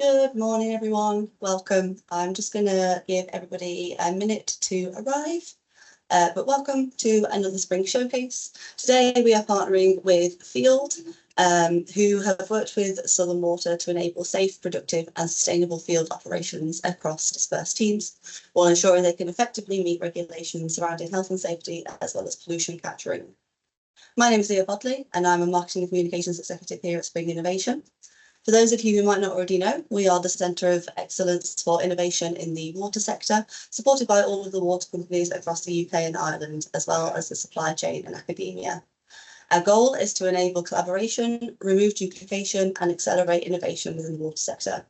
Good morning, everyone. Welcome. I'm just going to give everybody a minute to arrive. But welcome to another Spring Showcase. Today we are partnering with FYLD, who have worked with Southern Water to enable safe, productive and sustainable field operations across dispersed teams, while ensuring they can effectively meet regulations surrounding health and safety as well as pollution capturing. My name is Leah Bodley and I'm a Marketing and Communications Executive here at Spring Innovation. For those of you who might not already know, we are the Centre of Excellence for Innovation in the water sector, supported by all of the water companies across the UK and Ireland, as well as the supply chain and academia. Our goal is to enable collaboration, remove duplication and accelerate innovation within the water sector.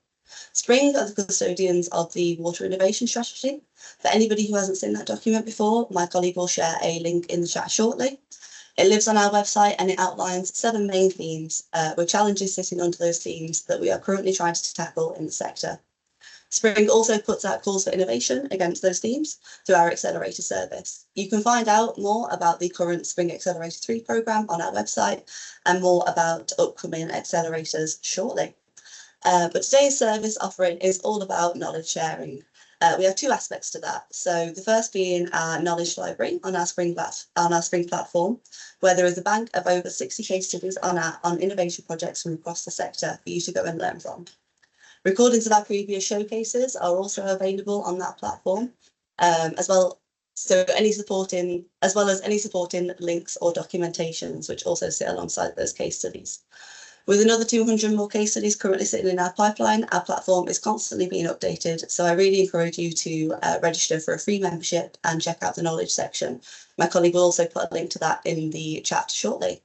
Spring are the custodians of the Water Innovation Strategy. For anybody who hasn't seen that document before, my colleague will share a link in the chat shortly. It lives on our website and it outlines 7 main themes, with challenges sitting under those themes that we are currently trying to tackle in the sector. Spring also puts out calls for innovation against those themes through our Accelerator service. You can find out more about the current Spring Accelerator 3 programme on our website and more about upcoming accelerators shortly. But today's service offering is all about knowledge sharing. We have 2 aspects to that. So the first being our knowledge library on our Spring platform, where there is a bank of over 60 case studies on innovation projects from across the sector for you to go and learn from. Recordings of our previous showcases are also available on that platform, as well as any supporting links or documentations, which also sit alongside those case studies. With another 200 more case studies currently sitting in our pipeline, our platform is constantly being updated. So I really encourage you to register for a free membership and check out the knowledge section. My colleague will also put a link to that in the chat shortly.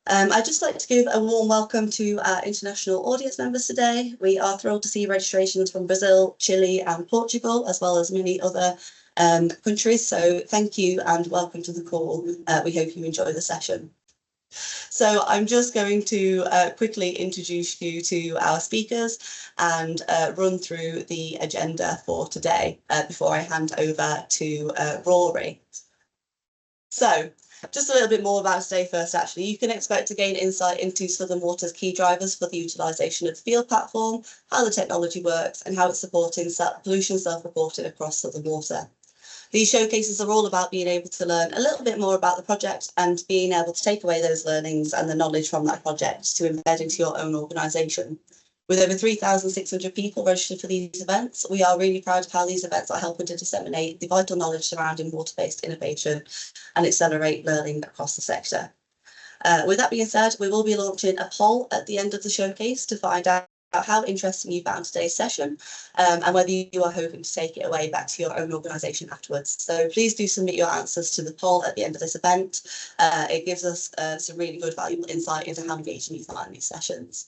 I'd just like to give a warm welcome to our international audience members today. We are thrilled to see registrations from Brazil, Chile and Portugal, as well as many other countries. So thank you and welcome to the call. We hope you enjoy the session. So I'm just going to quickly introduce you to our speakers and run through the agenda for today before I hand over to Rory. So just a little bit more about today first, actually. You can expect to gain insight into Southern Water's key drivers for the utilisation of the FYLD platform, how the technology works and how it's supporting pollution self-reporting across Southern Water. These showcases are all about being able to learn a little bit more about the project and being able to take away those learnings and the knowledge from that project to embed into your own organisation. With over 3,600 people registered for these events, we are really proud of how these events are helping to disseminate the vital knowledge surrounding water-based innovation and accelerate learning across the sector. With that being said, we will be launching a poll at the end of the showcase to find out how interesting you found today's session and whether you are hoping to take it away back to your own organisation afterwards. So please do submit your answers to the poll at the end of this event. It gives us some really good valuable insight into how engaging you find these sessions.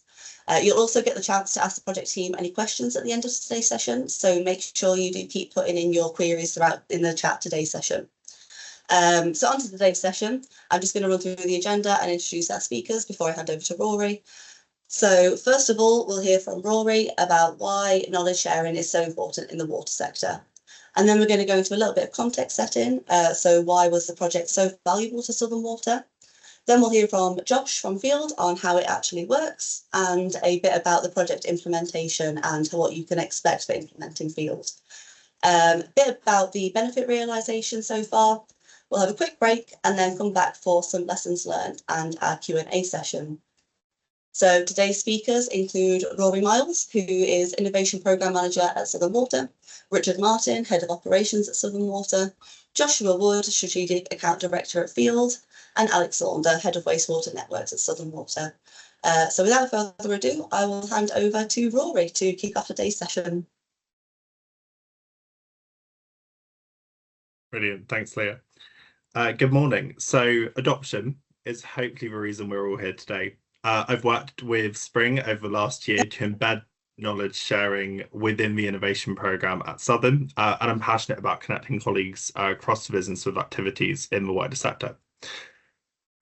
You'll also get the chance to ask the project team any questions at the end of today's session, so make sure you do keep putting in your queries throughout in the chat today's session. So on to today's session, I'm just going to run through the agenda and introduce our speakers before I hand over to Rory. So first of all, we'll hear from Rory about why knowledge sharing is so important in the water sector. And then we're going to go into a little bit of context setting. So why was the project so valuable to Southern Water? Then we'll hear from Josh from FYLD on how it actually works and a bit about the project implementation and what you can expect for implementing FYLD. A bit about the benefit realisation so far. We'll have a quick break and then come back for some lessons learned and our Q&A session. So today's speakers include Rory Miles, who is Innovation Programme Manager at Southern Water, Richard Martin, Head of Operations at Southern Water, Joshua Wood, Strategic Account Director at FYLD, and Alex Saunder, Head of Wastewater Networks at Southern Water. So without further ado, I will hand over to Rory to kick off today's session. Brilliant, thanks Leah. Good morning. So adoption is hopefully the reason we're all here today. I've worked with Spring over the last year to embed knowledge sharing within the innovation programme at Southern, and I'm passionate about connecting colleagues across the business with activities in the wider sector.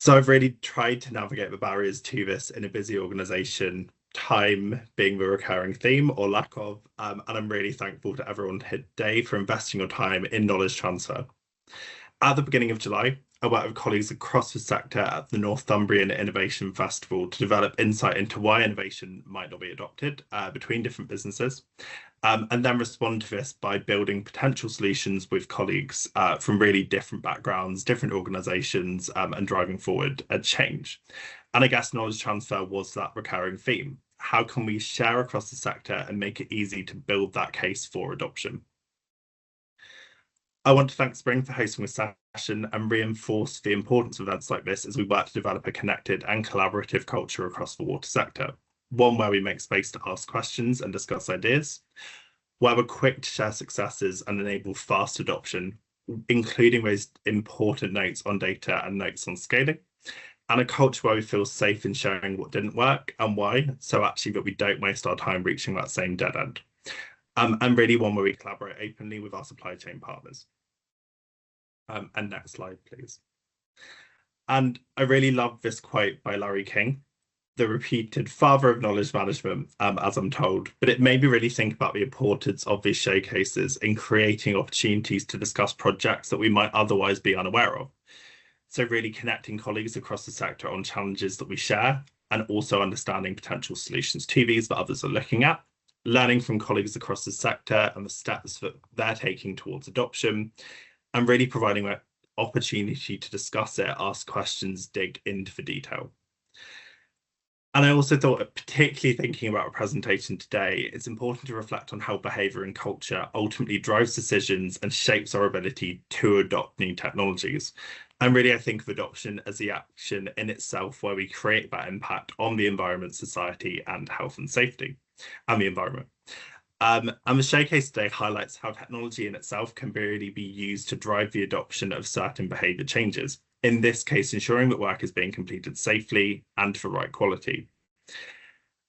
So I've really tried to navigate the barriers to this in a busy organisation, time being the recurring theme or lack of, and I'm really thankful to everyone here today for investing your time in knowledge transfer. At the beginning of July, I worked with colleagues across the sector at the Northumbrian Innovation Festival to develop insight into why innovation might not be adopted between different businesses, and then respond to this by building potential solutions with colleagues from really different backgrounds, different organisations, and driving forward a change. And I guess knowledge transfer was that recurring theme. How can we share across the sector and make it easy to build that case for adoption? I want to thank Spring for hosting this session and reinforce the importance of events like this as we work to develop a connected and collaborative culture across the water sector. One where we make space to ask questions and discuss ideas, where we're quick to share successes and enable fast adoption, including those important notes on data and notes on scaling, and a culture where we feel safe in sharing what didn't work and why, so actually that we don't waste our time reaching that same dead end. And really one where we collaborate openly with our supply chain partners. And next slide, please. And I really love this quote by Larry King, the repeated father of knowledge management, as I'm told, but it made me really think about the importance of these showcases in creating opportunities to discuss projects that we might otherwise be unaware of. So really connecting colleagues across the sector on challenges that we share and also understanding potential solutions to these that others are looking at, learning from colleagues across the sector and the steps that they're taking towards adoption, and really providing an opportunity to discuss it, ask questions, dig into the detail. And I also thought, particularly thinking about a presentation today, it's important to reflect on how behaviour and culture ultimately drives decisions and shapes our ability to adopt new technologies. And really, I think of adoption as the action in itself where we create that impact on the environment, society, and health and safety, and the environment. And the showcase today highlights how technology in itself can really be used to drive the adoption of certain behaviour changes. In this case, ensuring that work is being completed safely and for right quality.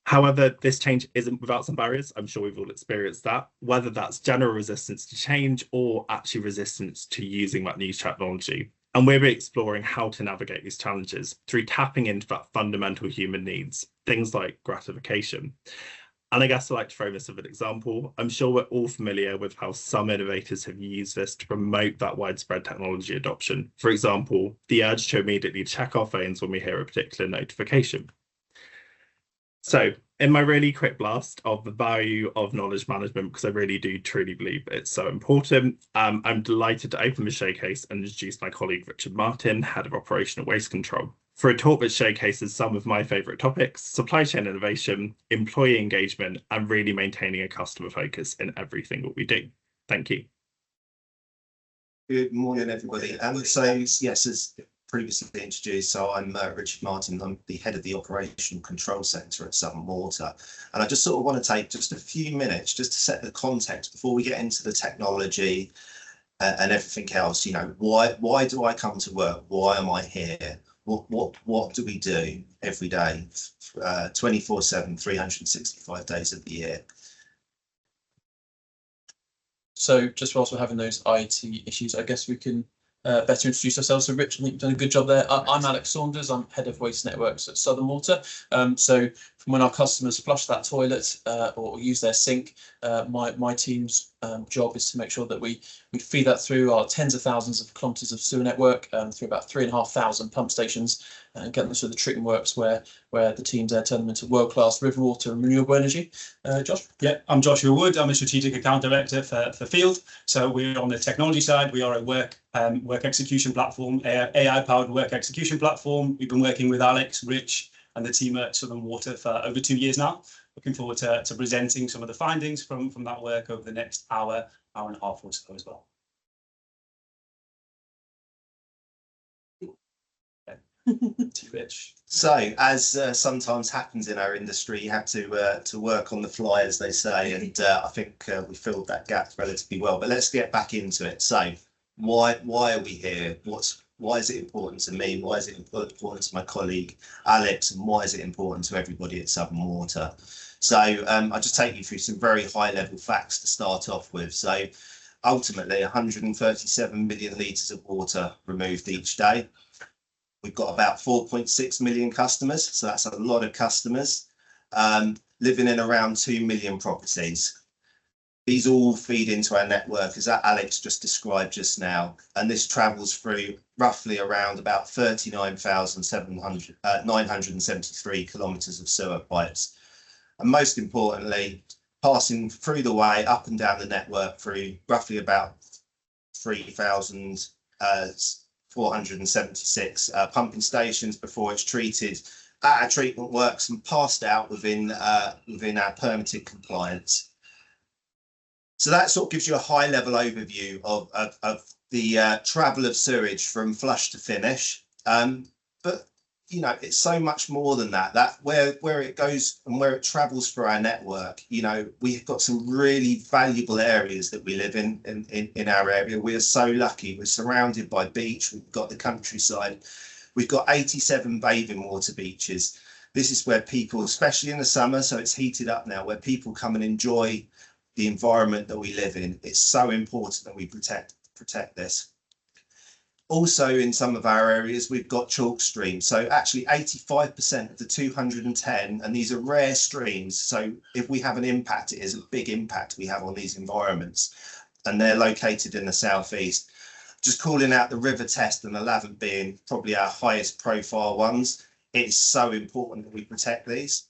However, this change isn't without some barriers. I'm sure we've all experienced that, whether that's general resistance to change or actually resistance to using that new technology. And we'll be exploring how to navigate these challenges through tapping into that fundamental human needs, things like gratification. And I guess I'd like to throw this as an example. I'm sure we're all familiar with how some innovators have used this to promote that widespread technology adoption. For example, the urge to immediately check our phones when we hear a particular notification. So in my really quick blast of the value of knowledge management, because I really do truly believe it's so important, I'm delighted to open the showcase and introduce my colleague, Richard Martin, Head of Operational Waste Control, for a talk that showcases some of my favourite topics: supply chain innovation, employee engagement, and really maintaining a customer focus in everything that we do. Thank you. Good morning, everybody. So, yes, as previously introduced, so I'm Richard Martin. I'm the head of the Operational Control Centre at Southern Water. And I just sort of want to take just a few minutes just to set the context before we get into the technology and everything else. You know, why do I come to work? Why am I here? What do we do every day, 24/7, 365 days of the year? So just whilst we're having those IT issues, I guess we can better introduce ourselves. So Rich, I think you've done a good job there. I'm Alex Saunders. I'm Head of Waste Networks at Southern Water. So from when our customers flush that toilet or use their sink, my team's job is to make sure that we feed that through our tens of thousands of kilometres of sewer network, through about 3,500 pump stations, and get them through the treatment works where the teams there turn them into world-class river water and renewable energy. Josh? Yeah, I'm Joshua Wood. I'm a Strategic Account Director for FYLD. So we're on the technology side. We are a work execution platform, AI-powered work execution platform. We've been working with Alex, Rich, and the team at Southern Water for over 2 years now. Looking forward to presenting some of the findings from that work over the next hour and a half or so as well. To Rich. So, as sometimes happens in our industry, you have to work on the fly, as they say, and I think we filled that gap relatively well. But let's get back into it. So, why are we here? Why is it important to me? Why is it important to my colleague Alex? And why is it important to everybody at Southern Water? So I'll just take you through some very high level facts to start off with. So ultimately 137 million litres of water removed each day. We've got about 4.6 million customers. So that's a lot of customers living in around 2 million properties. These all feed into our network, as that Alex just described just now, and this travels through roughly around about 39,973 kilometres of sewer pipes. And most importantly, passing through the way up and down the network through roughly about 3,476 pumping stations before it's treated at our treatment works and passed out within our permitted compliance. So that sort of gives you a high level overview of the travel of sewage from flush to finish. But you know, it's so much more than that. That where it goes and where it travels through our network, you know, we've got some really valuable areas that we live in our area. We are so lucky. We're surrounded by beach. We've got the countryside. We've got 87 bathing water beaches. This is where people, especially in the summer, so it's heated up now, where people come and enjoy the environment that we live in. It's so important that we protect this. Also, in some of our areas, we've got chalk streams. So actually 85% of the 210, and these are rare streams. So if we have an impact, it is a big impact we have on these environments. And they're located in the southeast. Just calling out the River Test and the Lavant being probably our highest profile ones. It is so important that we protect these.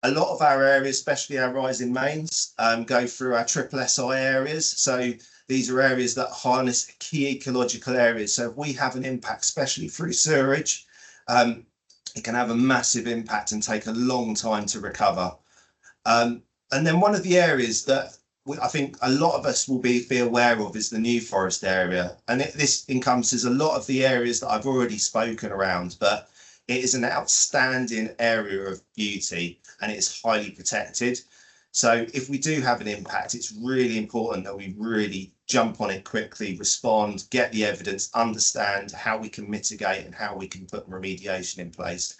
A lot of our areas, especially our rising mains, go through our triple SI areas. So these are areas that harness key ecological areas. So if we have an impact, especially through sewerage, it can have a massive impact and take a long time to recover. And then one of the areas that I think a lot of us will be aware of is the New Forest area. And this encompasses a lot of the areas that I've already spoken around, but it is an outstanding area of beauty and it is highly protected. So if we do have an impact, it's really important that we really jump on it quickly, respond, get the evidence, understand how we can mitigate and how we can put remediation in place.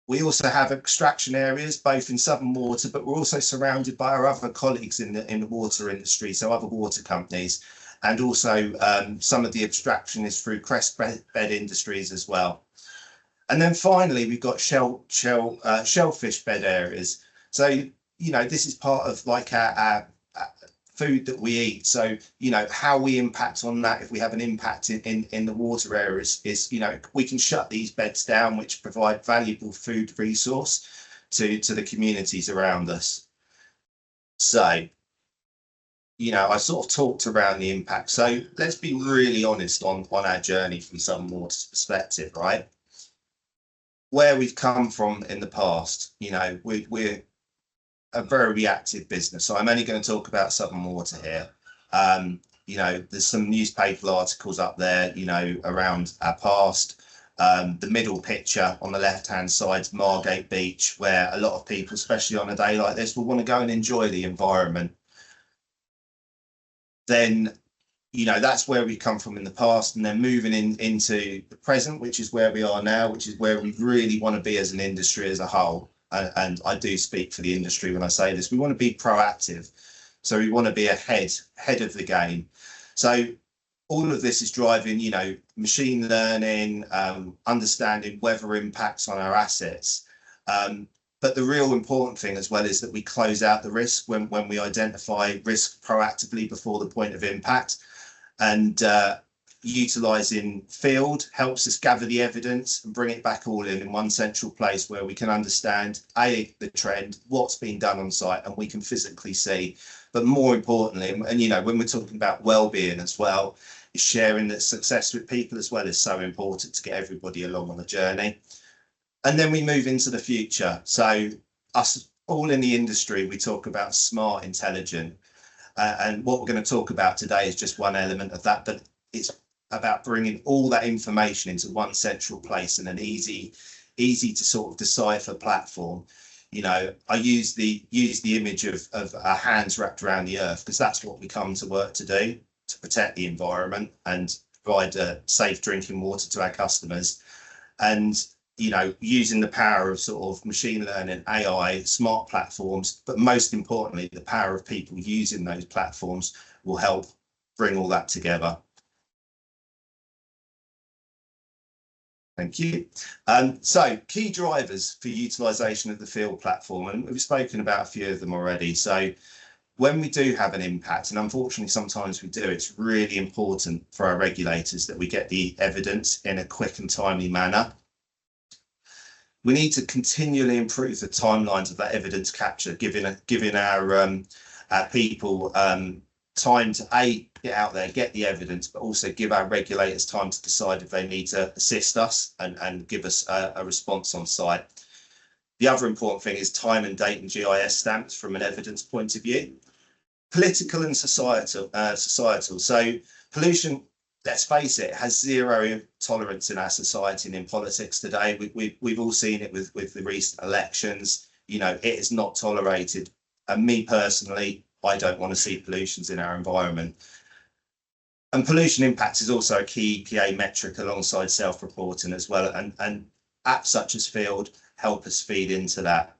We also have extraction areas, both in Southern Water, but we're also surrounded by our other colleagues in the water industry, so other water companies, and also some of the extraction is through crest bed industries as well. And then finally, we've got shellfish bed areas. So, you know, this is part of like our food that we eat. So, you know, how we impact on that, if we have an impact in the water areas, is, you know, we can shut these beds down, which provide valuable food resource to the communities around us. So, you know, I sort of talked around the impact. So let's be really honest on our journey from Southern Water's perspective, right? Where we've come from in the past, you know, we're a very reactive business. So I'm only going to talk about Southern Water here. You know, there's some newspaper articles up there, you know, around our past. The middle picture on the left-hand side is Margate Beach, where a lot of people, especially on a day like this, will want to go and enjoy the environment. Then, you know, that's where we come from in the past, and then moving into the present, which is where we are now, which is where we really want to be as an industry as a whole. And I do speak for the industry when I say this. We want to be proactive, so we want to be ahead of the game. So all of this is driving, you know, machine learning, understanding weather impacts on our assets. But the real important thing as well is that we close out the risk when we identify risk proactively before the point of impact. And utilising FYLD helps us gather the evidence and bring it back all in one central place where we can understand the trend, what's been done on site, and we can physically see. But more importantly, and you know, when we're talking about well-being as well, is sharing the success with people as well is so important to get everybody along on the journey. And then we move into the future. So us all in the industry, we talk about smart, intelligent. And what we're going to talk about today is just one element of that, but it's about bringing all that information into one central place and an easy to sort of decipher platform. You know, I use the image of our hands wrapped around the earth, because that's what we come to work to do, to protect the environment and provide safe drinking water to our customers. And you know, using the power of sort of machine learning, AI, smart platforms, but most importantly, the power of people using those platforms will help bring all that together. Thank you. So key drivers for utilisation of the FYLD platform, and we've spoken about a few of them already. So when we do have an impact, and unfortunately sometimes we do, it's really important for our regulators that we get the evidence in a quick and timely manner. We need to continually improve the timelines of that evidence capture, giving our people time to get out there, get the evidence, but also give our regulators time to decide if they need to assist us and give us a response on site. The other important thing is time and date and GIS stamps from an evidence point of view. Political and societal. So pollution, let's face it, has zero tolerance in our society and in politics today. We've all seen it with the recent elections. You know, it is not tolerated. And me personally, I don't want to see pollutions in our environment. And pollution impacts is also a key PA metric alongside self-reporting as well. And apps such as FYLD help us feed into that.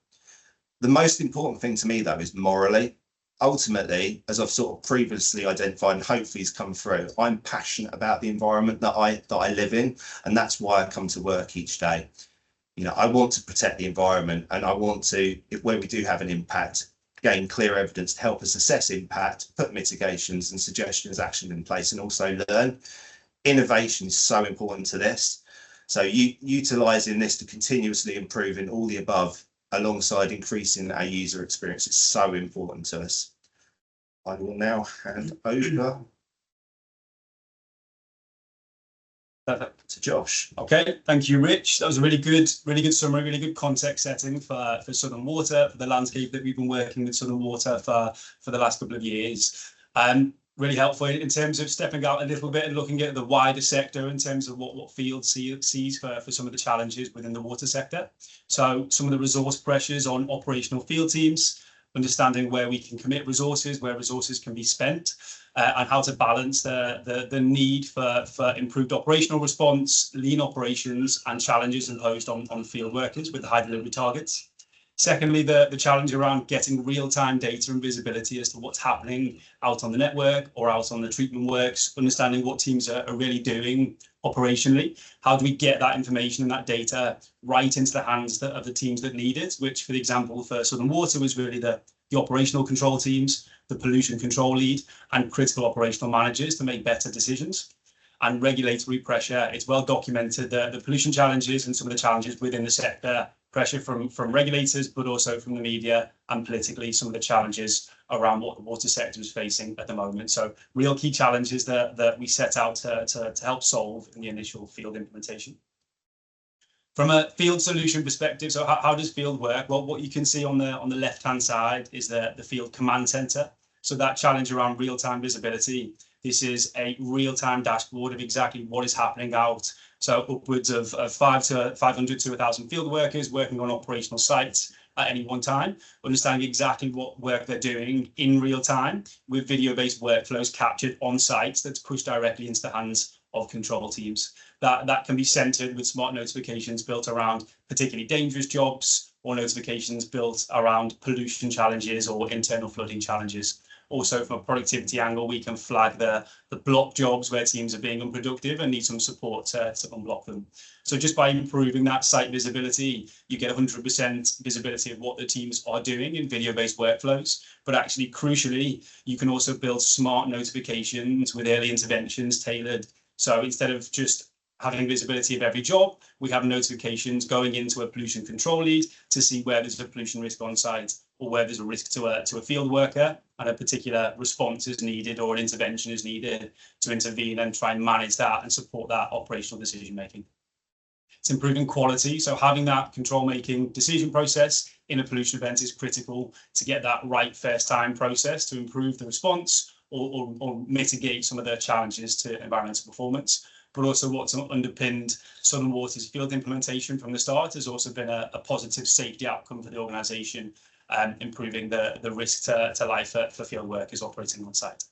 The most important thing to me, though, is morally. Ultimately, as I've sort of previously identified and hopefully has come through, I'm passionate about the environment that I live in, and that's why I come to work each day. You know, I want to protect the environment, and I want to, where we do have an impact, gain clear evidence to help us assess impact, put mitigations and suggestions action in place, and also learn. Innovation is so important to this. So utilising this to continuously improve in all the above, alongside increasing our user experience, is so important to us. I will now hand over to Josh. Okay, thank you, Rich. That was a really good summary, really good context setting for Southern Water, for the landscape that we've been working with Southern Water for the last couple of years. Really helpful in terms of stepping out a little bit and looking at the wider sector in terms of what FYLD sees for some of the challenges within the water sector. So some of the resource pressures on operational field teams, understanding where we can commit resources, where resources can be spent, and how to balance the need for improved operational response, lean operations, and challenges imposed on field workers with high delivery targets. Secondly, the challenge around getting real-time data and visibility as to what's happening out on the network or out on the treatment works, understanding what teams are really doing operationally. How do we get that information and that data right into the hands of the teams that need it, which, for example, for Southern Water was really the operational control teams, the pollution control lead, and critical operational managers to make better decisions. And regulatory pressure, it's well documented the pollution challenges and some of the challenges within the sector, pressure from regulators, but also from the media, and politically some of the challenges around what the water sector is facing at the moment. So real key challenges that we set out to help solve in the initial FYLD implementation. From a FYLD solution perspective, so how does FYLD work? Well, what you can see on the left-hand side is the FYLD command center. So that challenge around real-time visibility, this is a real-time dashboard of exactly what is happening out. So upwards of 500 to 1,000 field workers working on operational sites at any one time, understanding exactly what work they're doing in real time with video-based workflows captured on site that's pushed directly into the hands of control teams. That can be centered with smart notifications built around particularly dangerous jobs, or notifications built around pollution challenges or internal flooding challenges. Also, from a productivity angle, we can flag the block jobs where teams are being unproductive and need some support to unblock them. So just by improving that site visibility, you get 100% visibility of what the teams are doing in video-based workflows. But actually, crucially, you can also build smart notifications with early interventions tailored. So instead of just having visibility of every job, we have notifications going into a pollution control lead to see where there's a pollution risk on site, or where there's a risk to a field worker and a particular response is needed or an intervention is needed to intervene and try and manage that and support that operational decision making. It's improving quality. So having that control making decision process in a pollution event is critical to get that right first time process to improve the response or mitigate some of the challenges to environmental performance. But also what's underpinned Southern Water's FYLD implementation from the start has also been a positive safety outcome for the organisation, improving the risk to life for field workers operating on site.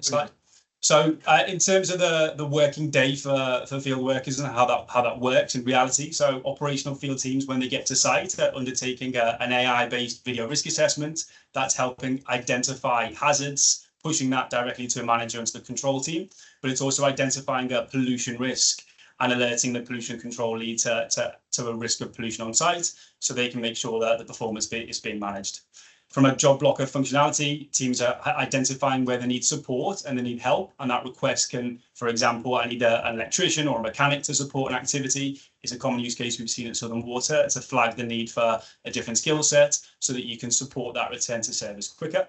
Slide. So in terms of the working day for field workers and how that works in reality, so operational field teams, when they get to site, are undertaking an AI-based video risk assessment that's helping identify hazards, pushing that directly to a manager and to the control team, but it's also identifying a pollution risk and alerting the pollution control lead to a risk of pollution on site, so they can make sure that the performance is being managed. From a job blocker functionality, teams are identifying where they need support and they need help, and that request can, for example, I need an electrician or a mechanic to support an activity. It's a common use case we've seen at Southern Water to flag the need for a different skill set so that you can support that return to service quicker.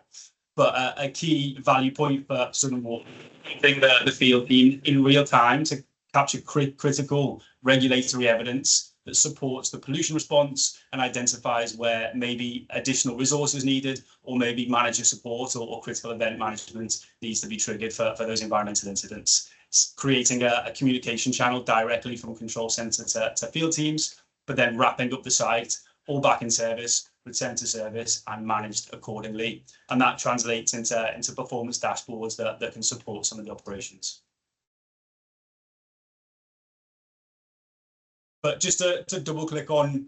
But a key value point for Southern Water, using the field team in real time to capture critical regulatory evidence that supports the pollution response and identifies where maybe additional resources needed, or maybe manager support or critical event management needs to be triggered for those environmental incidents. It's creating a communication channel directly from control center to field teams, but then wrapping up the site, all back in service, return to service and managed accordingly. And that translates into performance dashboards that can support some of the operations. But just to double click on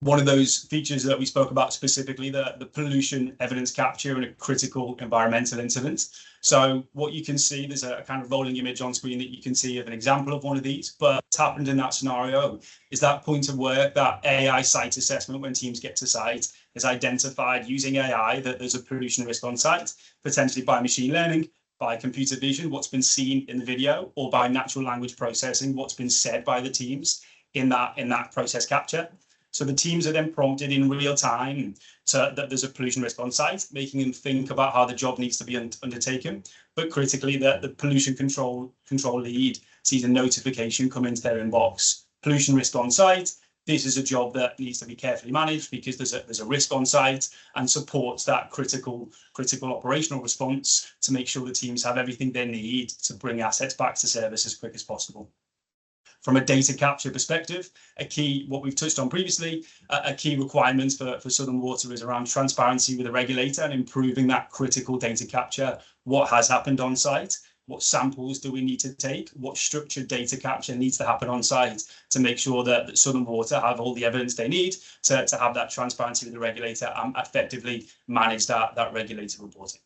one of those features that we spoke about specifically, the pollution evidence capture in a critical environmental incident. So what you can see, there's a kind of rolling image on screen that you can see of an example of one of these. But what's happened in that scenario is that point of work, that AI site assessment when teams get to site, is identified using AI that there's a pollution risk on site, potentially by machine learning, by computer vision, what's been seen in the video, or by natural language processing, what's been said by the teams in that process capture. So the teams are then prompted in real time that there's a pollution risk on site, making them think about how the job needs to be undertaken. But critically, the pollution control lead sees a notification come into their inbox. Pollution risk on site. This is a job that needs to be carefully managed because there's a risk on site, and supports that critical operational response to make sure the teams have everything they need to bring assets back to service as quick as possible. From a data capture perspective, what we've touched on previously, a key requirement for Southern Water is around transparency with the regulator and improving that critical data capture. What has happened on site? What samples do we need to take? What structured data capture needs to happen on site to make sure that Southern Water have all the evidence they need to have that transparency with the regulator and effectively manage that regulator reporting.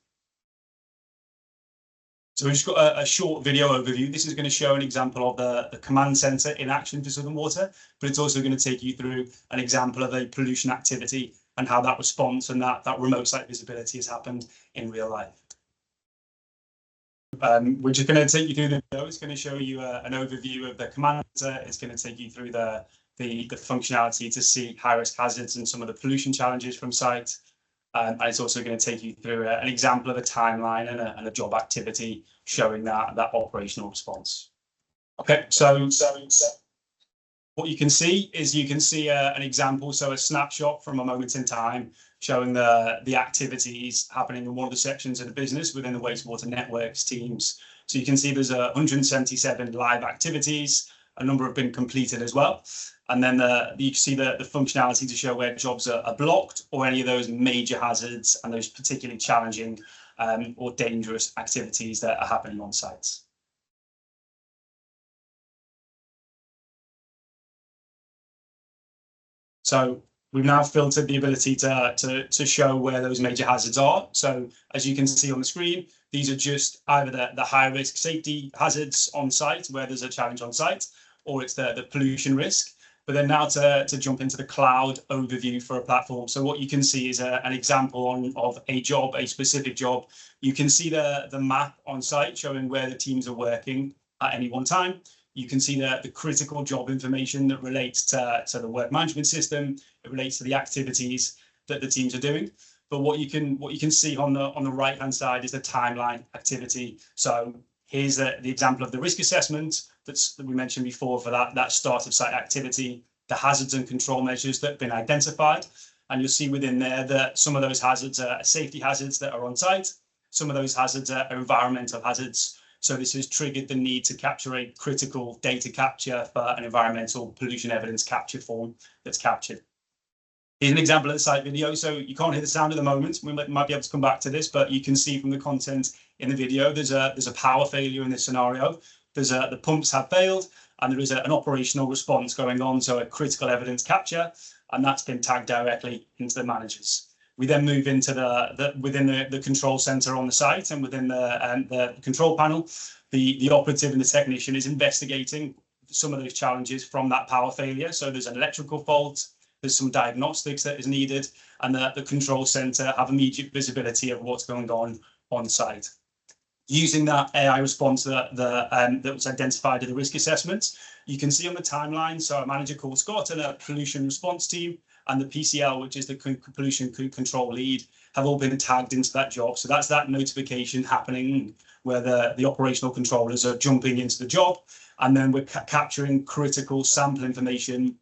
So we've just got a short video overview. This is going to show an example of the command center in action for Southern Water, but it's also going to take you through an example of a pollution activity and how that response and that remote site visibility has happened in real life. We're just going to take you through the video. It's going to show you an overview of the command center. It's going to take you through the functionality to see high-risk hazards and some of the pollution challenges from site. And it's also going to take you through an example of a timeline and a job activity showing that operational response. Okay, so what you can see is an example, so a snapshot from a moment in time showing the activities happening in one of the sections of the business within the wastewater networks teams. So you can see there's 177 live activities. A number have been completed as well. And then you see the functionality to show where jobs are blocked, or any of those major hazards and those particularly challenging or dangerous activities that are happening on sites. So we've now filtered the ability to show where those major hazards are. So as you can see on the screen, these are just either the high risk safety hazards on site where there's a challenge on site, or it's the pollution risk. But then now to jump into the cloud overview for a platform. So what you can see is an example of a job, a specific job. You can see the map on site showing where the teams are working at any one time. You can see the critical job information that relates to the work management system. It relates to the activities that the teams are doing. But what you can see on the right hand side is the timeline activity. So here's the example of the risk assessment that we mentioned before for that start of site activity, the hazards and control measures that have been identified. And you'll see within there that some of those hazards are safety hazards that are on site. Some of those hazards are environmental hazards. So this has triggered the need to capture a critical data capture for an environmental pollution evidence capture form that's captured. Here's an example of the site video. So you can't hear the sound at the moment. We might be able to come back to this, but you can see from the content in the video, there's a power failure in this scenario. The pumps have failed, and there is an operational response going on, so a critical evidence capture, and that's been tagged directly into the managers. We then move into within the control center on the site, and within the control panel, the operative and the technician is investigating some of those challenges from that power failure. So there's an electrical fault, there's some diagnostics that is needed, and the control center have immediate visibility of what's going on site. Using that AI response that was identified in the risk assessments, you can see on the timeline, so a manager called Scott and a pollution response team and the PCL, which is the pollution control lead, have all been tagged into that job. So that's that notification happening where the operational controllers are jumping into the job, and then we're capturing critical sample information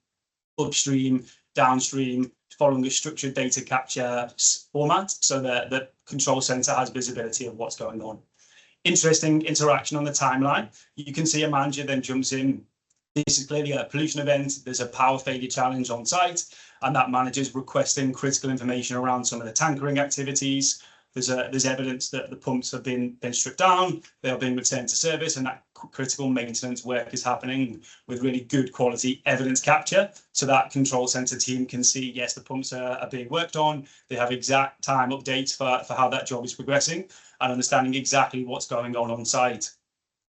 upstream, downstream, following a structured data capture format, so that the control center has visibility of what's going on. Interesting interaction on the timeline. You can see a manager then jumps in. This is clearly a pollution event. There's a power failure challenge on site, and that manager is requesting critical information around some of the tankering activities. There's evidence that the pumps have been stripped down, they are being returned to service, and that critical maintenance work is happening with really good quality evidence capture. So that control center team can see, yes, the pumps are being worked on. They have exact time updates for how that job is progressing, and understanding exactly what's going on site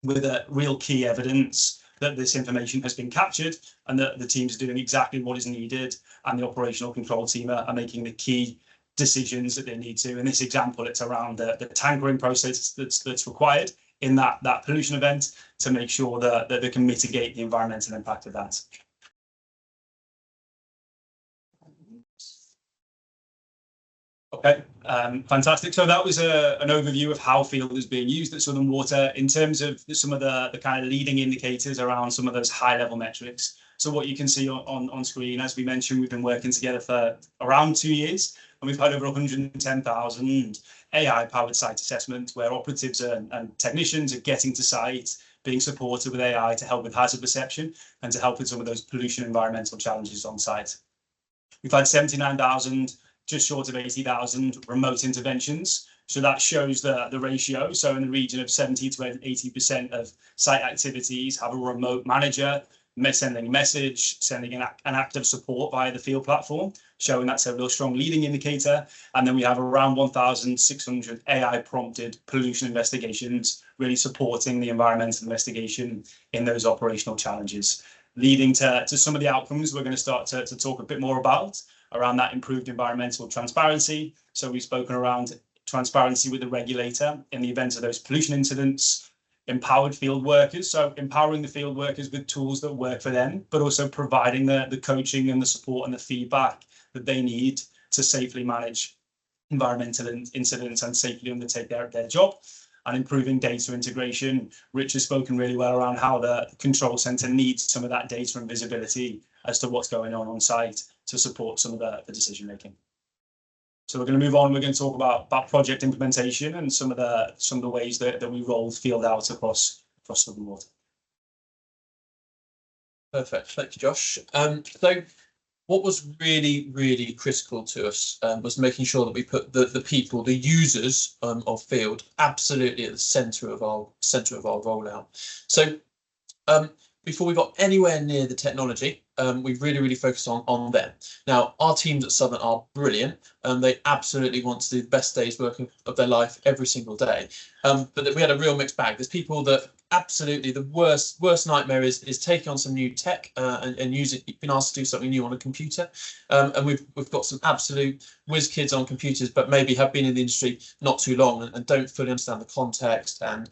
with a real key evidence that this information has been captured and that the teams are doing exactly what is needed, and the operational control team are making the key decisions that they need to. In this example, it's around the tankering process that's required in that pollution event to make sure that they can mitigate the environmental impact of that. Okay, fantastic. So that was an overview of how FYLD is being used at Southern Water in terms of some of the kind of leading indicators around some of those high level metrics. So what you can see on screen, as we mentioned, we've been working together for around 2 years, and we've had over 110,000 AI powered site assessments where operatives and technicians are getting to site, being supported with AI to help with hazard perception and to help with some of those pollution environmental challenges on site. We've had 79,000, just short of 80,000 remote interventions. So that shows the ratio. So in the region of 70 to 80% of site activities have a remote manager sending a message, sending an act of support via the FYLD platform, showing that's a real strong leading indicator. And then we have around 1,600 AI prompted pollution investigations, really supporting the environmental investigation in those operational challenges, leading to some of the outcomes we're going to start to talk a bit more about around that improved environmental transparency. So we've spoken around transparency with the regulator in the event of those pollution incidents, empowered field workers, so empowering the field workers with tools that work for them, but also providing the coaching and the support and the feedback that they need to safely manage environmental incidents and safely undertake their job, and improving data integration. Rich has spoken really well around how the control center needs some of that data and visibility as to what's going on site to support some of the decision making. So we're going to move on. We're going to talk about project implementation and some of the ways that we roll FYLD out across Southern Water. Perfect. Thank you, Josh. So what was really critical to us was making sure that we put the people, the users of FYLD, absolutely at the centre of our rollout. So before we got anywhere near the technology, we really focused on them. Now, our teams at Southern are brilliant. They absolutely want to do the best day's work of their life every single day. But we had a real mixed bag. There's people that absolutely the worst nightmare is taking on some new tech and using, being asked to do something new on a computer. And we've got some absolute whiz kids on computers, but maybe have been in the industry not too long and don't fully understand the context and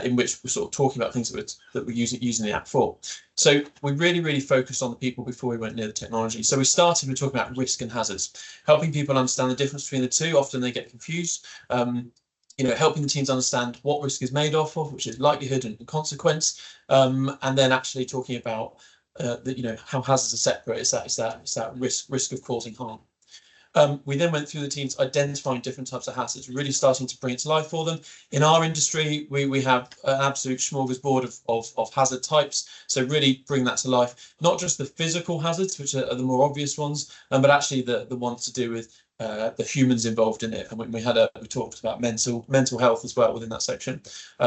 in which we're sort of talking about things that we're using the app for. So we really focused on the people before we went near the technology. So we started with talking about risk and hazards, helping people understand the difference between the two. Often they get confused. Helping the teams understand what risk is made of, which is likelihood and consequence, and then actually talking about how hazards are separate. It's that risk of causing harm. We then went through the teams identifying different types of hazards, really starting to bring it to life for them. In our industry, we have an absolute smorgasbord of hazard types. So really bring that to life, not just the physical hazards, which are the more obvious ones, but actually the ones to do with the humans involved in it. And we talked about mental health as well within that section,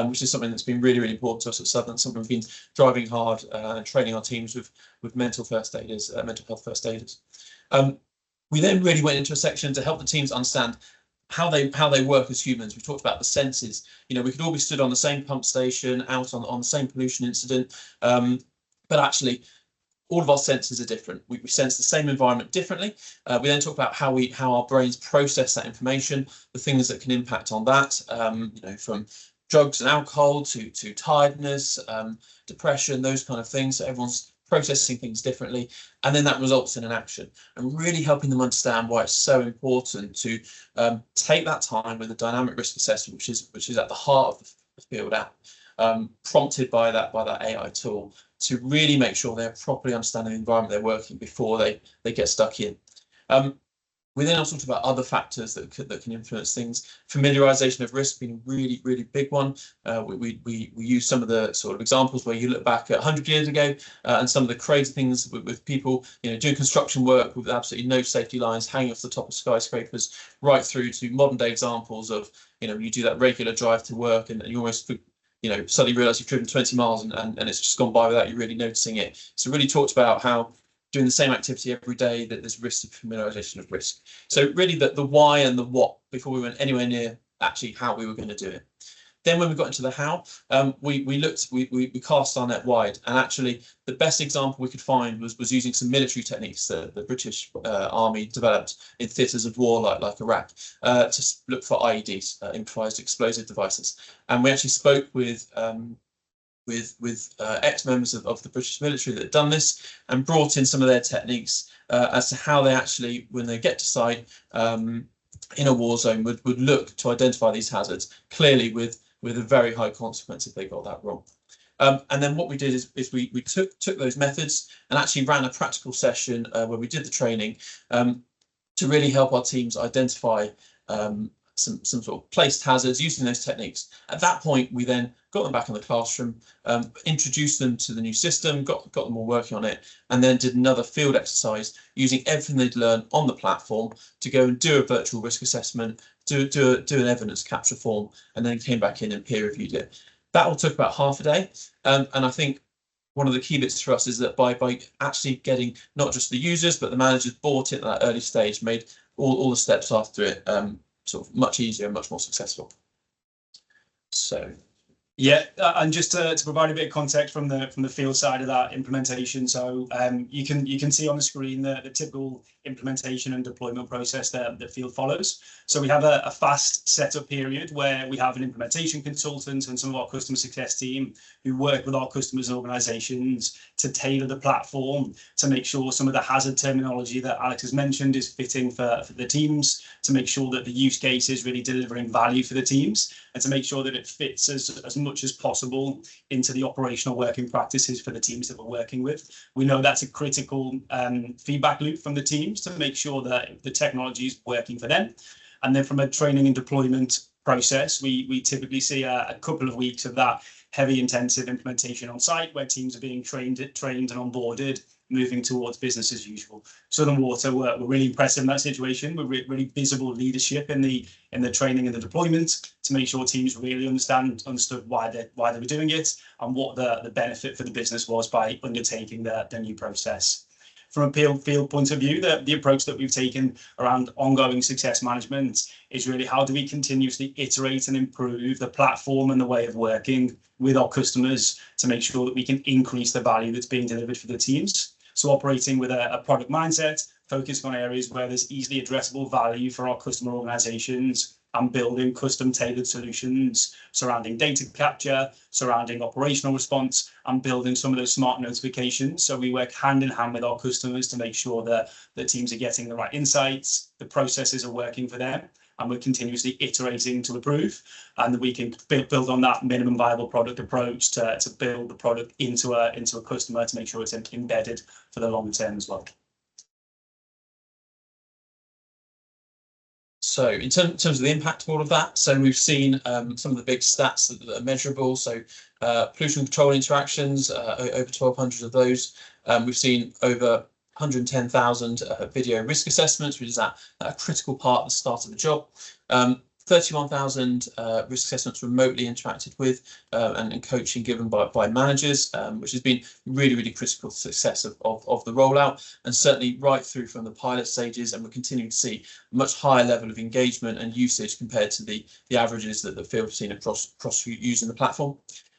which is something that's been really important to us at Southern. Something we've been driving hard and training our teams with mental health first aiders. We then really went into a section to help the teams understand how they work as humans. We talked about the senses. We could all be stood on the same pump station, out on the same pollution incident. but actually all of our senses are different. We sense the same environment differently. We then talk about how our brains process that information, the things that can impact on that, from drugs and alcohol to tiredness, depression, those kind of things. So everyone's processing things differently, and then that results in an action, and really helping them understand why it's so important to take that time with a dynamic risk assessment, which is at the heart of the field app, prompted by that AI tool, to really make sure they're properly understanding the environment they're working before they get stuck in. We then also talk about other factors that can influence things. Familiarization of risk being a really, really big one. We use some of the sort of examples where you look back at 100 years ago and some of the crazy things with people, doing construction work with absolutely no safety lines, hanging off the top of skyscrapers, right through to modern day examples of, you do that regular drive to work and you almost, suddenly realize you've driven 20 miles and it's just gone by without you really noticing it. So really talked about how doing the same activity every day, that there's risk of familiarization of risk. So really the why and the what before we went anywhere near actually how we were going to do it. Then when we got into the how, we cast our net wide, and actually the best example we could find was using some military techniques that the British Army developed in theatres of war like Iraq to look for IEDs, improvised explosive devices. And we actually spoke with ex-members of the British military that had done this and brought in some of their techniques as to how they actually, when they get to site in a war zone, would look to identify these hazards, clearly with a very high consequence if they got that wrong. And then what we did is we took those methods and actually ran a practical session where we did the training to really help our teams identify some sort of placed hazards using those techniques. At that point, we then got them back in the classroom, introduced them to the new system, got them all working on it, and then did another field exercise using everything they'd learned on the platform to go and do a virtual risk assessment, do an evidence capture form, and then came back in and peer reviewed it. That all took about half a day, and I think one of the key bits for us is that by actually getting not just the users but the managers bought in at that early stage, made all the steps after it sort of much easier and much more successful. So yeah, and just to provide a bit of context from the field side of that implementation, so you can see on the screen the typical implementation and deployment process that the field follows. So we have a fast setup period where we have an implementation consultant and some of our customer success team who work with our customers and organizations to tailor the platform to make sure some of the hazard terminology that Alex has mentioned is fitting for the teams, to make sure that the use case is really delivering value for the teams, and to make sure that it fits as much as possible into the operational working practices for the teams that we're working with. We know that's a critical feedback loop from the teams to make sure that the technology is working for them. And then from a training and deployment process, we typically see a couple of weeks of that heavy intensive implementation on site where teams are being trained and onboarded, moving towards business as usual. Southern Water were really impressive in that situation with really visible leadership in the training and the deployment to make sure teams really understood why they were doing it and what the benefit for the business was by undertaking the new process. From a field point of view, the approach that we've taken around ongoing success management is really how do we continuously iterate and improve the platform and the way of working with our customers to make sure that we can increase the value that's being delivered for the teams. So operating with a product mindset, focusing on areas where there's easily addressable value for our customer organizations, and building custom tailored solutions surrounding data capture, surrounding operational response, and building some of those smart notifications. So we work hand in hand with our customers to make sure that the teams are getting the right insights, the processes are working for them, and we're continuously iterating to improve, and that we can build on that minimum viable product approach to build the product into a customer to make sure it's embedded for the long term as well. So in terms of the impact of all of that, so we've seen some of the big stats that are measurable. So pollution control interactions, over 1,200 of those. We've seen over 110,000 video risk assessments, which is that critical part at the start of the job. 31,000 risk assessments remotely interacted with and coaching given by managers, which has been really, really critical to success of the rollout, and certainly right through from the pilot stages. And we're continuing to see a much higher level of engagement and usage compared to the averages that the field have seen across using the platform.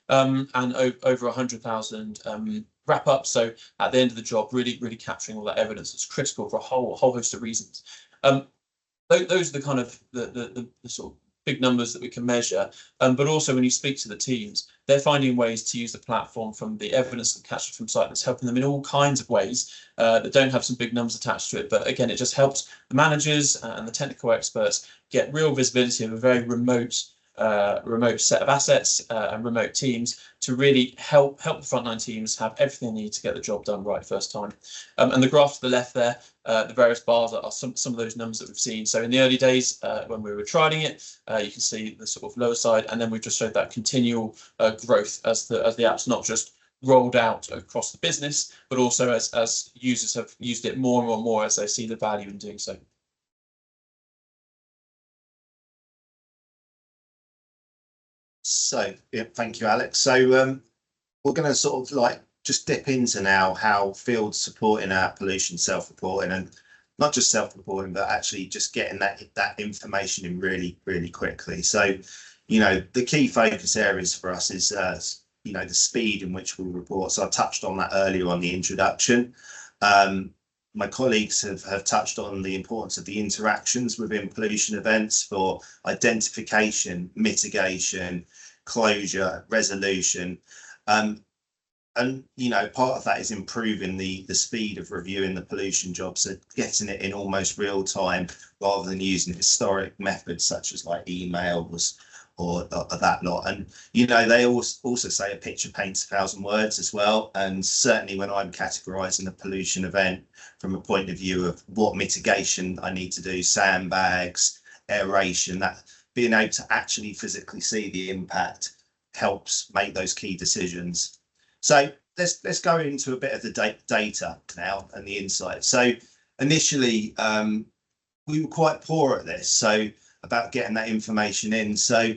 And over 100,000 wrap up. So at the end of the job, really capturing all that evidence that's critical for a whole host of reasons. Those are the kind of the sort of big numbers that we can measure, but also when you speak to the teams, they're finding ways to use the platform from the evidence that captured from site that's helping them in all kinds of ways that don't have some big numbers attached to it. But again, it just helps the managers and the technical experts get real visibility of a very remote set of assets and remote teams to really help the frontline teams have everything they need to get the job done right first time. And the graph to the left there, the various bars are some of those numbers that we've seen. So in the early days, when we were trialing it, you can see the sort of lower side, and then we've just showed that continual growth as the app's not just rolled out across the business, but also as users have used it more and more as they see the value in doing so. So, yeah, thank you, Alex. So we're going to sort of like just dip into now how Field's supporting our pollution self-reporting, and not just self-reporting, but actually just getting that information in really quickly. So, you know, the key focus areas for us is, you know, the speed in which we report. So I touched on that earlier on the introduction. My colleagues have touched on the importance of the interactions within pollution events for identification, mitigation, closure, resolution. And, you know, part of that is improving the speed of reviewing the pollution jobs, so getting it in almost real time rather than using historic methods such as like emails or that lot. And, you know, they also say a picture paints 1,000 words as well. And certainly when I'm categorising a pollution event from a point of view of what mitigation I need to do, sandbags, aeration, that being able to actually physically see the impact helps make those key decisions. So let's go into a bit of the data now and the insights. So initially, we were quite poor at this, so about getting that information in. So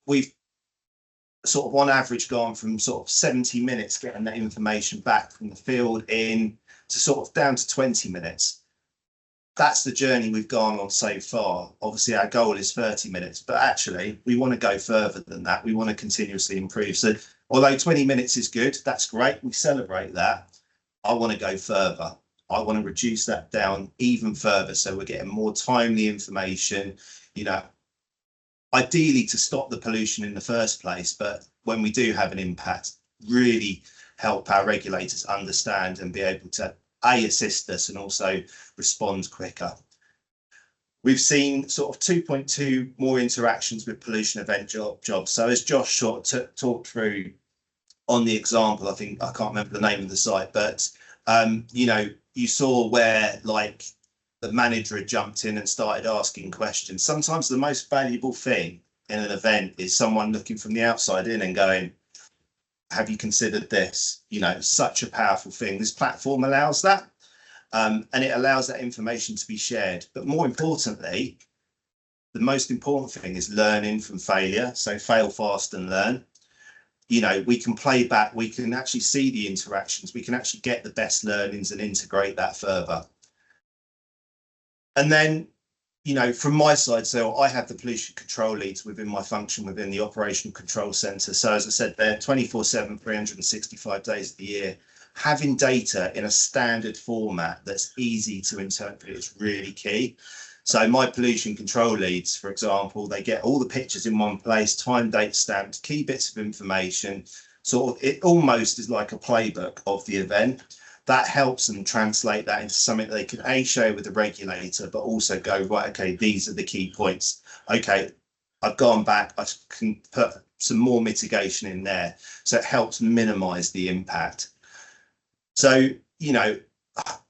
we've sort of on average gone from sort of 70 minutes getting that information back from the field in to sort of down to 20 minutes. That's the journey we've gone on so far. Obviously, our goal is 30 minutes, but actually we want to go further than that. We want to continuously improve. So although 20 minutes is good, that's great. We celebrate that. I want to go further. I want to reduce that down even further so we're getting more timely information, you know, ideally to stop the pollution in the first place, but when we do have an impact, really help our regulators understand and be able to assist us and also respond quicker. We've seen sort of 2.2 more interactions with pollution event jobs. So as Josh talked through on the example, I think I can't remember the name of the site, but you know, you saw where like the manager had jumped in and started asking questions. Sometimes the most valuable thing in an event is someone looking from the outside in and going, have you considered this? You know, such a powerful thing. This platform allows that, and it allows that information to be shared. But more importantly, the most important thing is learning from failure. So fail fast and learn. You know, we can play back, we can actually see the interactions, we can actually get the best learnings and integrate that further. And then, you know, from my side, so I have the pollution control leads within my function within the operational control centre. So as I said, they're 24/7, 365 days of the year. Having data in a standard format that's easy to interpret is really key. So my pollution control leads, for example, they get all the pictures in one place, time, date stamped, key bits of information. Sort of, it almost is like a playbook of the event. That helps them translate that into something they can share with the regulator, but also go, right, okay, these are the key points. Okay, I've gone back, I can put some more mitigation in there. So it helps minimise the impact. So, you know,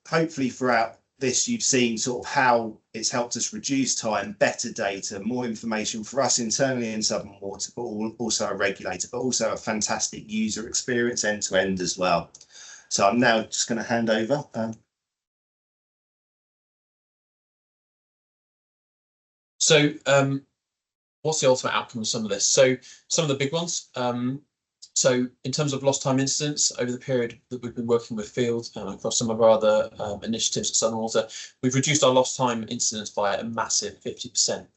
hopefully throughout this, you've seen sort of how it's helped us reduce time, better data, more information for us internally in Southern Water, but also a regulator, but also a fantastic user experience end to end as well. So I'm now just going to hand over. So what's the ultimate outcome of some of this? So some of the big ones. So in terms of lost time incidents over the period that we've been working with Field across some of our other initiatives at Southern Water, we've reduced our lost time incidents by a massive 50%.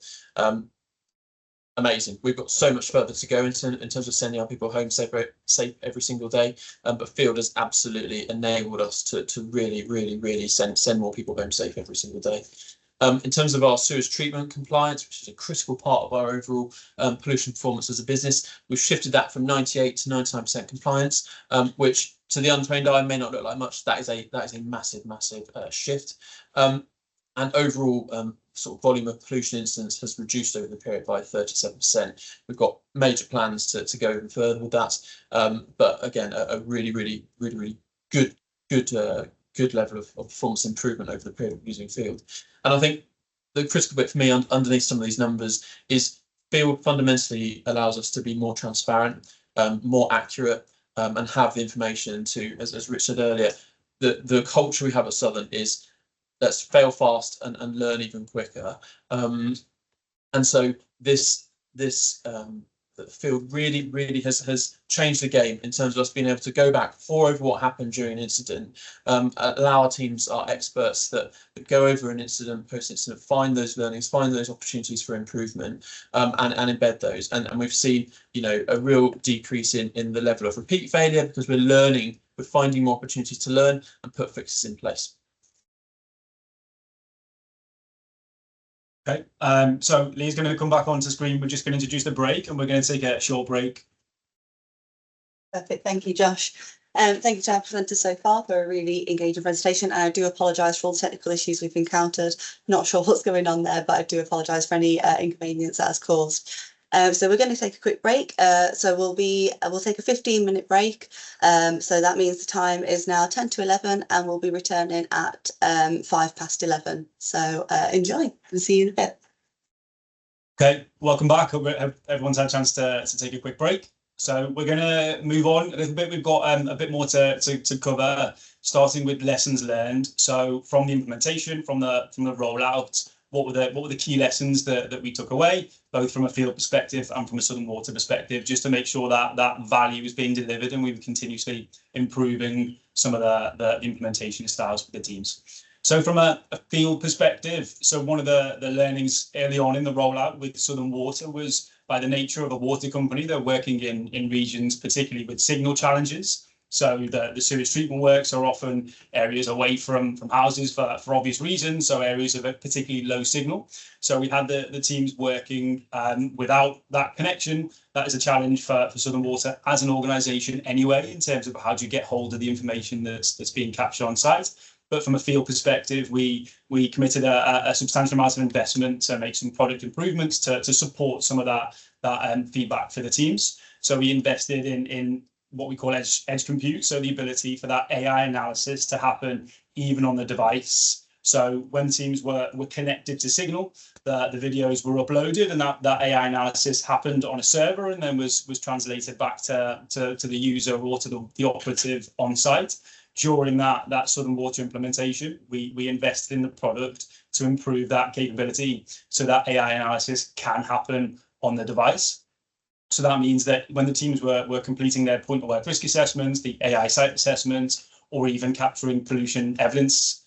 amazing. We've got so much further to go in terms of sending our people home safe every single day. But Field has absolutely enabled us to really send more people home safe every single day. In terms of our sewage treatment compliance, which is a critical part of our overall pollution performance as a business, we've shifted that from 98 to 99% compliance, which to the untrained eye may not look like much. That is a massive shift. And overall sort of volume of pollution incidents has reduced over the period by 37%. We've got major plans to go even further with that. But again, a really good level of performance improvement over the period of using Field. And I think the critical bit for me underneath some of these numbers is Field fundamentally allows us to be more transparent, more accurate, and have the information to, as Rich said earlier, the culture we have at Southern is let's fail fast and learn even quicker. And so this Field really has changed the game in terms of us being able to go back, pore over what happened during an incident, allow our teams, our experts that go over an incident, post-incident, find those learnings, find those opportunities for improvement, and embed those. And we've seen, you know, a real decrease in the level of repeat failure because we're learning, we're finding more opportunities to learn and put fixes in place. Okay, so Lee's going to come back onto screen. We're just going to introduce the break and we're going to take a short break. Perfect, thank you, Josh. Thank you to our presenters so far for a really engaging presentation. And I do apologise for all the technical issues we've encountered. Not sure what's going on there, but I do apologise for any inconvenience that has caused. So we're going to take a quick break. So we'll take a 15-minute break. So that means the time is now 10 to 11 and we'll be returning at 11:05. So enjoy and see you in a bit. Okay, welcome back. Hope everyone's had a chance to take a quick break. So we're going to move on a little bit. We've got a bit more to cover, starting with lessons learned. So from the implementation, from the rollout, what were the key lessons that we took away, both from a Field perspective and from a Southern Water perspective, just to make sure that value is being delivered and we were continuously improving some of the implementation styles for the teams. So from a Field perspective, so one of the learnings early on in the rollout with Southern Water was by the nature of a water company, they're working in regions, particularly with signal challenges. So the sewage treatment works are often areas away from houses for obvious reasons, so areas of a particularly low signal. So we had the teams working without that connection. That is a challenge for Southern Water as an organisation anyway, in terms of how do you get hold of the information that's being captured on site. But from a Field perspective, we committed a substantial amount of investment to make some product improvements to support some of that feedback for the teams. So we invested in what we call edge compute, so the ability for that AI analysis to happen even on the device. So when teams were connected to Signal, the videos were uploaded and that AI analysis happened on a server and then was translated back to the user or to the operative on site. During that Southern Water implementation, we invested in the product to improve that capability so that AI analysis can happen on the device. So that means that when the teams were completing their point of work risk assessments, the AI site assessment, or even capturing pollution evidence,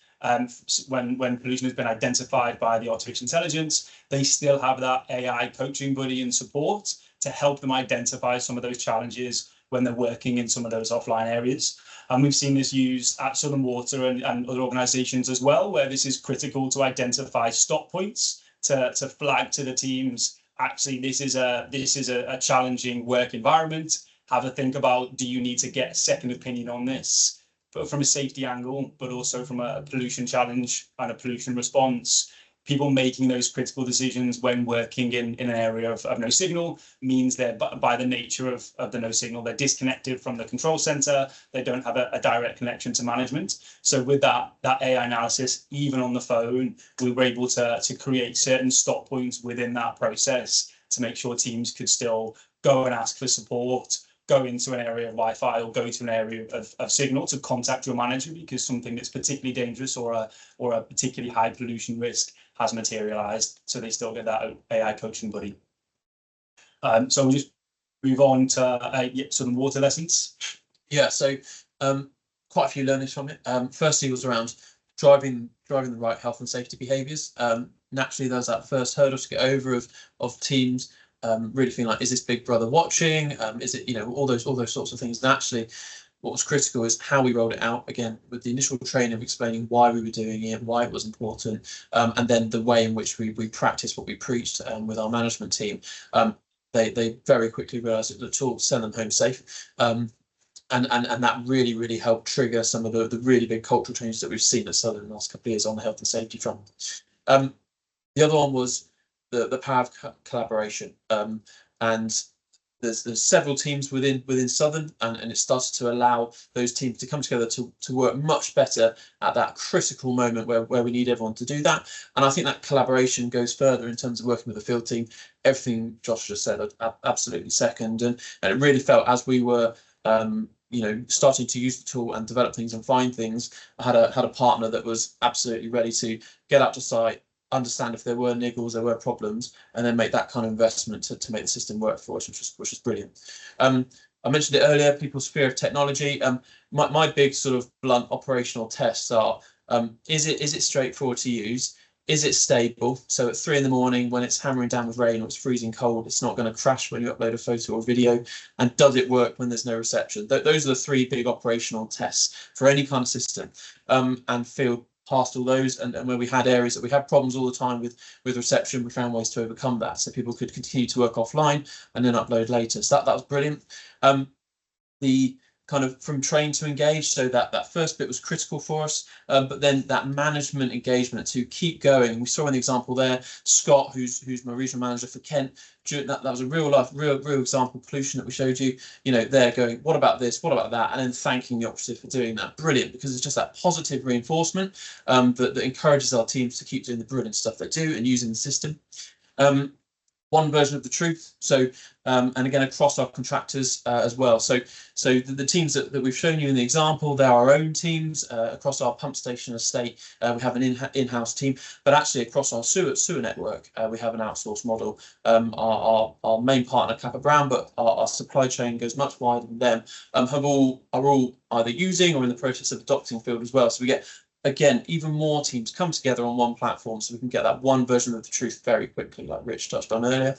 when pollution has been identified by the artificial intelligence, they still have that AI coaching buddy and support to help them identify some of those challenges when they're working in some of those offline areas. And we've seen this used at Southern Water and other organisations as well, where this is critical to identify stop points to flag to the teams. Actually, this is a challenging work environment. Have a think about, do you need to get a second opinion on this? But from a safety angle, but also from a pollution challenge and a pollution response, people making those critical decisions when working in an area of no signal means they're, by the nature of the no signal, they're disconnected from the control center. They don't have a direct connection to management. So with that AI analysis, even on the phone, we were able to create certain stop points within that process to make sure teams could still go and ask for support, go into an area of Wi-Fi or go to an area of signal to contact your manager because something that's particularly dangerous or a particularly high pollution risk has materialized, so they still get that AI coaching buddy. So we'll just move on to some water lessons. Yeah, so quite a few learnings from it. Firstly was around driving the right health and safety behaviours. Naturally, there's that first hurdle to get over of teams really feeling like, is this Big Brother watching? Is it, all those sorts of things. And actually, what was critical is how we rolled it out, again, with the initial training of explaining why we were doing it, why it was important, and then the way in which we practiced what we preached with our management team. They very quickly realised that the tool send them home safe. And that really helped trigger some of the really big cultural changes that we've seen at Southern in the last couple of years on the health and safety front. The other one was the power of collaboration. And there's several teams within Southern, and it starts to allow those teams to come together to work much better at that critical moment where we need everyone to do that. And I think that collaboration goes further in terms of working with the field team. Everything Josh just said, I absolutely second. And it really felt, as we were starting to use the tool and develop things and find things, I had a partner that was absolutely ready to get out to site, understand if there were niggles, there were problems, and then make that kind of investment to make the system work for us, which is brilliant. I mentioned it earlier, people's fear of technology. My big sort of blunt operational tests are, is it straightforward to use? Is it stable? So at 3 in the morning, when it's hammering down with rain or it's freezing cold, it's not going to crash when you upload a photo or video. And does it work when there's no reception? Those are the 3 big operational tests for any kind of system. And Field passed all those, and where we had areas that we had problems all the time with reception, we found ways to overcome that, so people could continue to work offline and then upload later. So that was brilliant. The kind of from train to engage, so that first bit was critical for us, but then that management engagement to keep going. We saw in the example there, Scott, who's my regional manager for Kent, that was a real example pollution that we showed you. They're going, what about this, what about that, and then thanking the operative for doing that. Brilliant, because it's just that positive reinforcement that encourages our teams to keep doing the brilliant stuff they do and using the system. One version of the truth. So, and again, across our contractors as well. So the teams that we've shown you in the example, they're our own teams. Across our pump station estate, we have an in-house team, but actually across our sewer network, we have an outsourced model. Our main partner, Kappa Brown, but our supply chain goes much wider than them, are all either using or in the process of adopting Field as well. So we get, again, even more teams come together on one platform, so we can get that one version of the truth very quickly, like Rich touched on earlier.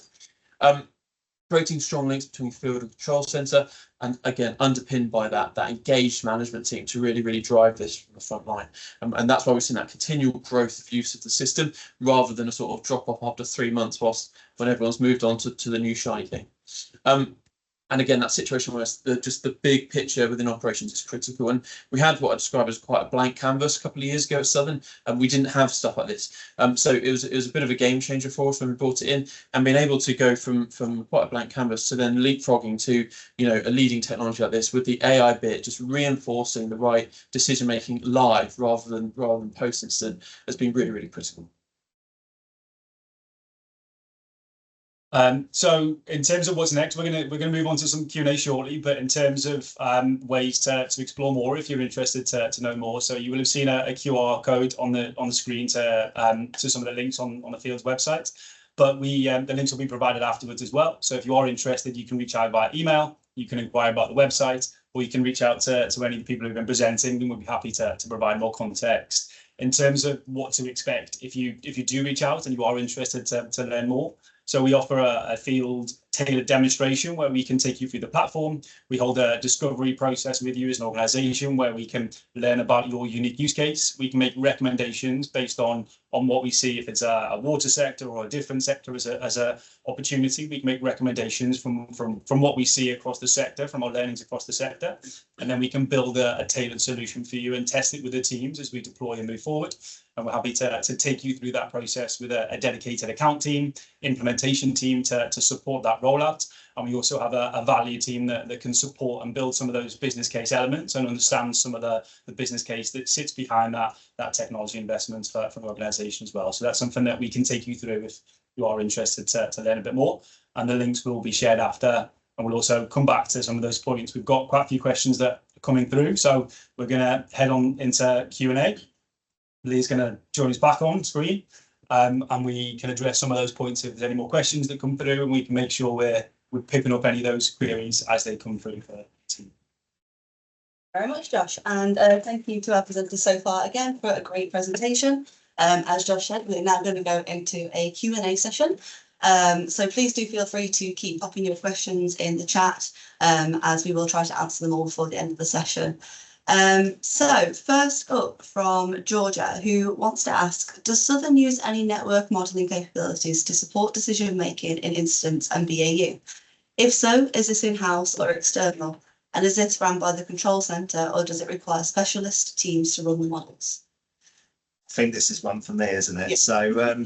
Creating strong links between Field and Control Centre, and again, underpinned by that engaged management team to really drive this from the front line. And that's why we've seen that continual growth of use of the system, rather than a sort of drop off after 3 months when everyone's moved on to the new shiny thing. And again, that situation where just the big picture within operations is critical. And we had what I described as quite a blank canvas a couple of years ago at Southern, and we didn't have stuff like this. So it was a bit of a game changer for us when we brought it in, and being able to go from quite a blank canvas to then leapfrogging to a leading technology like this with the AI bit, just reinforcing the right decision making live rather than post incident, has been really critical. So in terms of what's next, we're gonna move on to some Q&A shortly, but in terms of ways to explore more, if you're interested to know more, so you will have seen a QR code on the screen to some of the links on the Field's website, but the links will be provided afterwards as well. So if you are interested, you can reach out via email, you can inquire about the website, or you can reach out to any of the people who've been presenting, and we'll be happy to provide more context in terms of what to expect if you do reach out and you are interested to learn more. So we offer a Field tailored demonstration where we can take you through the platform. We hold a discovery process with you as an organisation where we can learn about your unique use case. We can make recommendations based on what we see. If it's a water sector or a different sector as a opportunity, we can make recommendations from what we see across the sector, from our learnings across the sector, and then we can build a tailored solution for you and test it with the teams as we deploy and move forward. And we're happy to take you through that process with a dedicated account team, implementation team to support that rollout. And we also have a value team that can support and build some of those business case elements and understand some of the business case that sits behind that technology investment for the organisation as well. So that's something that we can take you through if you are interested to learn a bit more. And the links will be shared after. And we'll also come back to some of those points. We've got quite a few questions that are coming through. So we're going to head on into Q&A. Lee's going to join us back on screen, and we can address some of those points if there's any more questions that come through, and we can make sure we're picking up any of those queries as they come through for the team. Very much, Josh, and thank you to our presenters so far again for a great presentation. As Josh said, we're now going to go into a Q&A session. So please do feel free to keep popping your questions in the chat, as we will try to answer them all before the end of the session. So first up from Georgia, who wants to ask, does Southern use any network modelling capabilities to support decision making in incidents and BAU? If so, is this in-house or external? And is this run by the control centre, or does it require specialist teams to run the models? I think this is one for me, isn't it? Yeah. So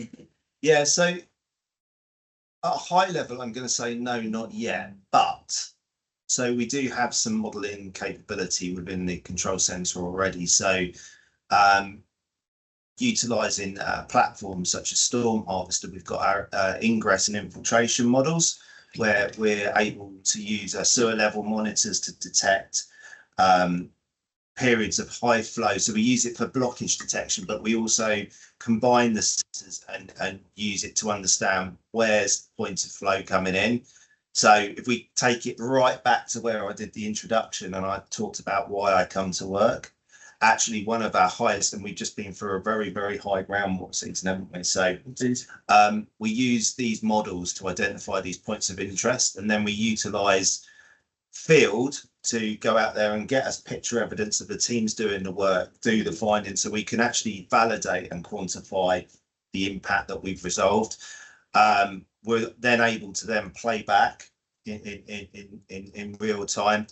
yeah, so at a high level, I'm going to say no, not yet, but so we do have some modelling capability within the control centre already. So utilising platforms such as Storm Harvester, we've got our ingress and infiltration models, where we're able to use our sewer level monitors to detect periods of high flow. So we use it for blockage detection, but we also combine the sensors and use it to understand where's points of flow coming in. So if we take it right back to where I did the introduction and I talked about why I come to work, actually one of our highest, and we've just been through a very, very high groundwater season, haven't we? So we use these models to identify these points of interest, and then we utilise field to go out there and get us picture evidence of the teams doing the work, do the findings, so we can actually validate and quantify the impact that we've resolved. We're then able to then play back in real time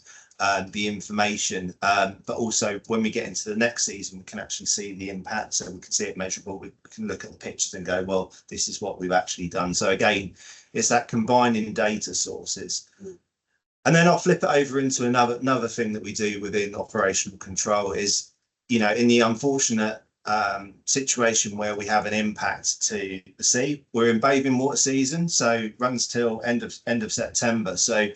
the information, but also when we get into the next season, we can actually see the impact, so we can see it measurable. We can look at the pictures and go, well, this is what we've actually done. So again, it's that combining data sources. And then I'll flip it over into another thing that we do within operational control is, you know, in the unfortunate situation where we have an impact to the sea, we're in bathing water season, so runs till end of September. So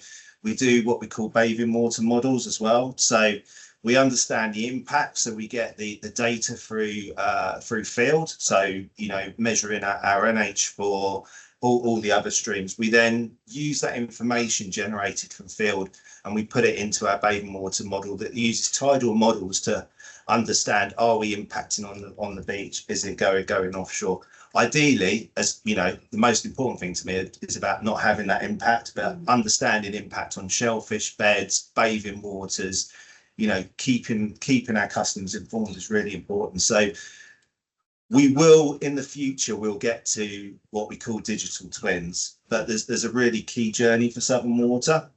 we do what we call bathing water models as well. So we understand the impact, so we get the data through field. So, you know, measuring our NH for all the other streams. We then use that information generated from field and we put it into our bathing water model that uses tidal models to understand, are we impacting on the beach? Is it going offshore? Ideally, as you know, the most important thing to me is about not having that impact, but understanding impact on shellfish beds, bathing waters. You know, keeping our customers informed is really important. So we will, in the future, we'll get to what we call digital twins, but there's a really key journey for Southern Water,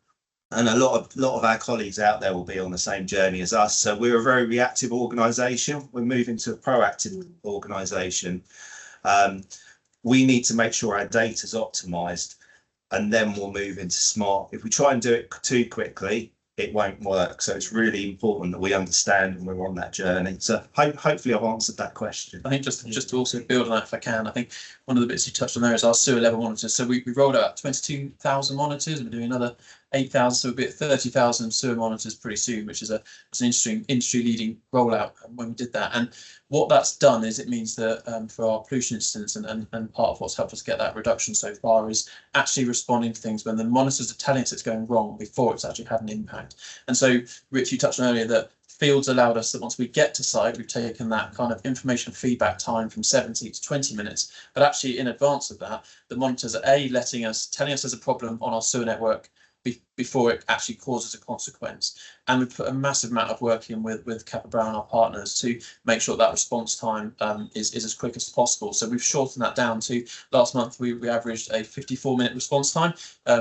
and a lot of our colleagues out there will be on the same journey as us. So we're a very reactive organisation. We're moving to a proactive organisation. We need to make sure our data is optimised, and then we'll move into smart. If we try and do it too quickly, it won't work. So it's really important that we understand and we're on that journey. So hopefully I've answered that question. I think just to also build on that, if I can, I think one of the bits you touched on there is our sewer level monitors. So we rolled out 22,000 monitors, and we're doing another 8,000, so we'll be at 30,000 sewer monitors pretty soon, which is an industry leading rollout when we did that. And what that's done is it means that for our pollution incidents and part of what's helped us get that reduction so far is actually responding to things when the monitors are telling us it's going wrong before it's actually had an impact. And so, Rich, you touched on earlier that fields allowed us that once we get to site, we've taken that kind of information feedback time from 70 to 20 minutes. But actually, in advance of that, the monitors are telling us there's a problem on our sewer network before it actually causes a consequence. And we put a massive amount of work in with Kappa Brown, our partners, to make sure that response time is as quick as possible. So we've shortened that down to, last month we averaged a 54-minute response time,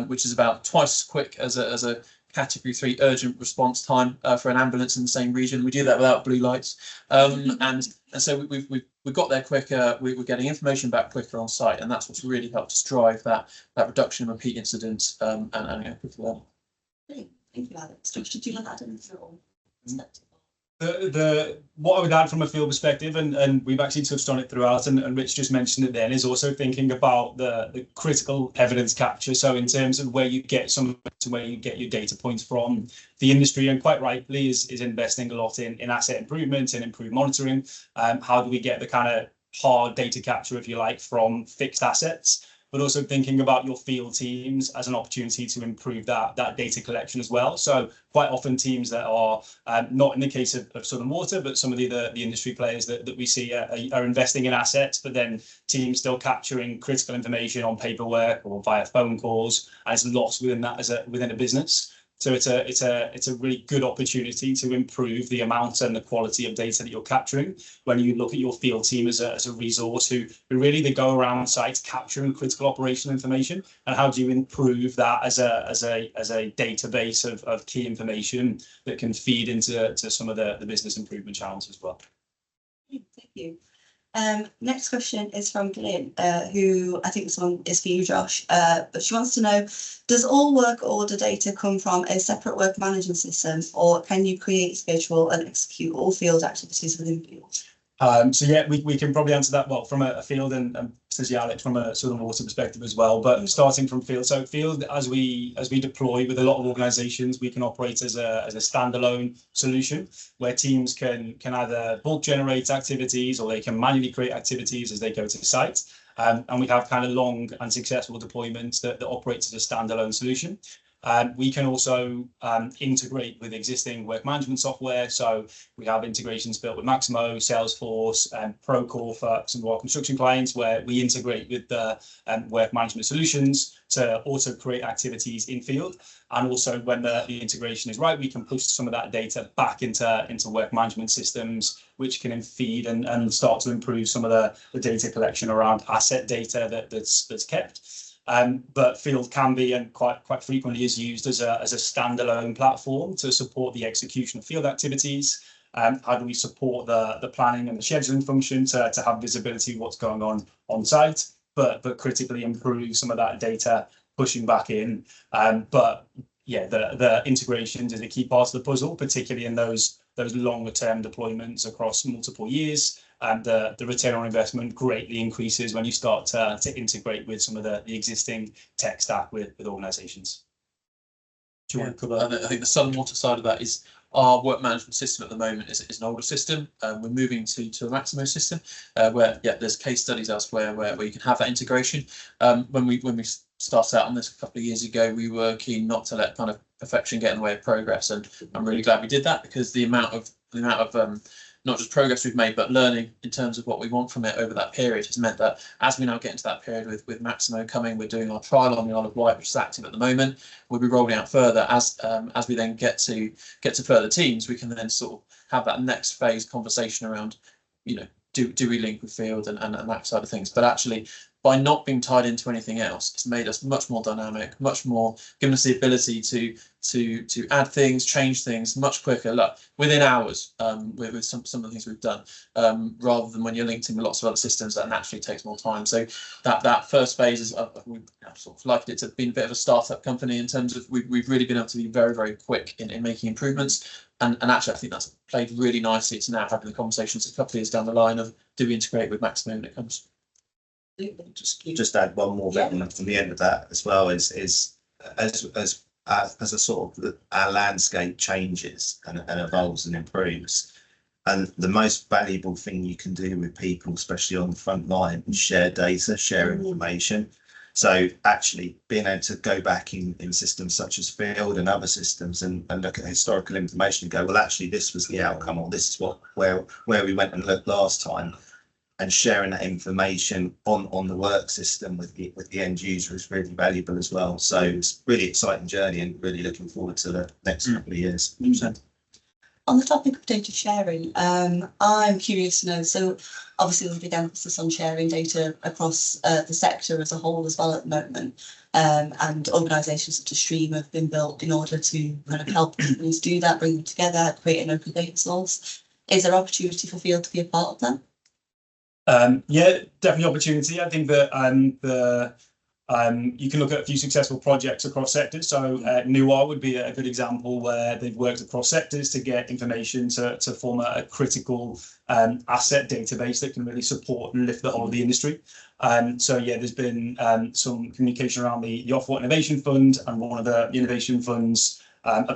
which is about twice as quick as a Category 3 urgent response time for an ambulance in the same region. We do that without blue lights, and so we've got there quicker. We're getting information back quicker on site, and that's what's really helped us drive that reduction in repeat incidents and a quicker level. Thank you, Alex. Did you want to add anything at all? What I would add from a field perspective, and we've actually touched on it throughout, and Rich just mentioned it then, is also thinking about the critical evidence capture. So in terms of where you get where you get your data points from, the industry, and quite rightly, is investing a lot in asset improvement and improved monitoring. How do we get the kind of hard data capture, if you like, from fixed assets? but also thinking about your field teams as an opportunity to improve that data collection as well. So quite often teams that are not in the case of Southern Water, but some of the industry players that we see are investing in assets, but then teams still capturing critical information on paperwork or via phone calls, and it's lost within that within a business. So it's a really good opportunity to improve the amount and the quality of data that you're capturing when you look at your field team as a resource who really they go around sites capturing critical operational information, and how do you improve that as a database of key information that can feed into some of the business improvement channels as well. Thank you. Next question is from Glenn, who I think this one is for you, Josh, but she wants to know, does all work order data come from a separate work management system, or can you create, schedule and execute all field activities within Field? So yeah, we can probably answer that well from a field and potentially Alex from a Southern Water perspective as well. But starting from field, so field as we deploy with a lot of organisations, we can operate as a standalone solution where teams can either bulk generate activities or they can manually create activities as they go to the site. And we have kind of long and successful deployments that operate as a standalone solution. We can also integrate with existing work management software. So we have integrations built with Maximo, Salesforce, and Procore for some of our construction clients, where we integrate with the work management solutions to auto create activities in field. And also when the integration is right, we can push some of that data back into work management systems, which can then feed and start to improve some of the data collection around asset data that's kept. But field can be and quite frequently is used as a standalone platform to support the execution of field activities. How do we support the planning and the scheduling function to have visibility of what's going on site, but critically improve some of that data pushing back in. But yeah, the integrations is a key part of the puzzle, particularly in those longer term deployments across multiple years. And the return on investment greatly increases when you start to integrate with some of the existing tech stack with organisations. Do you want to cover? I think the Southern Water side of that is our work management system at the moment is an older system. We're moving to a Maximo system where there's case studies elsewhere where you can have that integration. When we started out on this a couple of years ago, we were keen not to let kind of perfection get in the way of progress, and I'm really glad we did that, because the amount of not just progress we've made, but learning in terms of what we want from it over that period has meant that as we now get into that period with Maximo coming, we're doing our trial on the Isle of Wight, which is active at the moment. We'll be rolling out further as we then get to further teams. We can then sort of have that next phase conversation around, do we link with field and that side of things. But actually, by not being tied into anything else, it's made us much more dynamic, much more given us the ability to add things, change things much quicker, within hours, with some of the things we've done, rather than when you're linked in with lots of other systems that naturally takes more time. So that first phase is we sort of likened it to being a bit of a startup company in terms of we've really been able to be very, very quick in making improvements. And actually, I think that's played really nicely to now having the conversations a couple of years down the line of, do we integrate with Maximo when it comes? Just add one more bit from the end of that as well, is as a sort of our landscape changes and evolves and improves, and the most valuable thing you can do with people, especially on the front line, is share data, share information. So actually being able to go back in systems such as Field and other systems and look at historical information and go, well, actually this was the outcome, or this is where we went and looked last time. And sharing that information on the work system with the end user is really valuable as well. So it's a really exciting journey, and really looking forward to the next couple of years. On the topic of data sharing, I'm curious to know, so obviously there's a big emphasis on sharing data across the sector as a whole as well at the moment, and organisations such as Stream have been built in order to kind of help companies do that, bring them together, create an open data source. Is there opportunity for Field to be a part of that? Yeah, definitely opportunity. I think that you can look at a few successful projects across sectors. So Nuar would be a good example where they've worked across sectors to get information to form a critical asset database that can really support and lift the whole of the industry. So yeah, there's been some communication around the Ofwat Innovation Fund, and one of the Innovation Fund's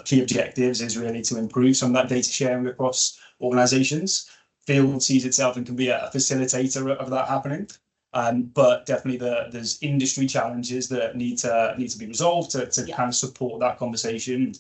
key objectives is really to improve some of that data sharing across organisations. Field sees itself and can be a facilitator of that happening. But definitely there's industry challenges that need to be resolved to kind of support that conversation.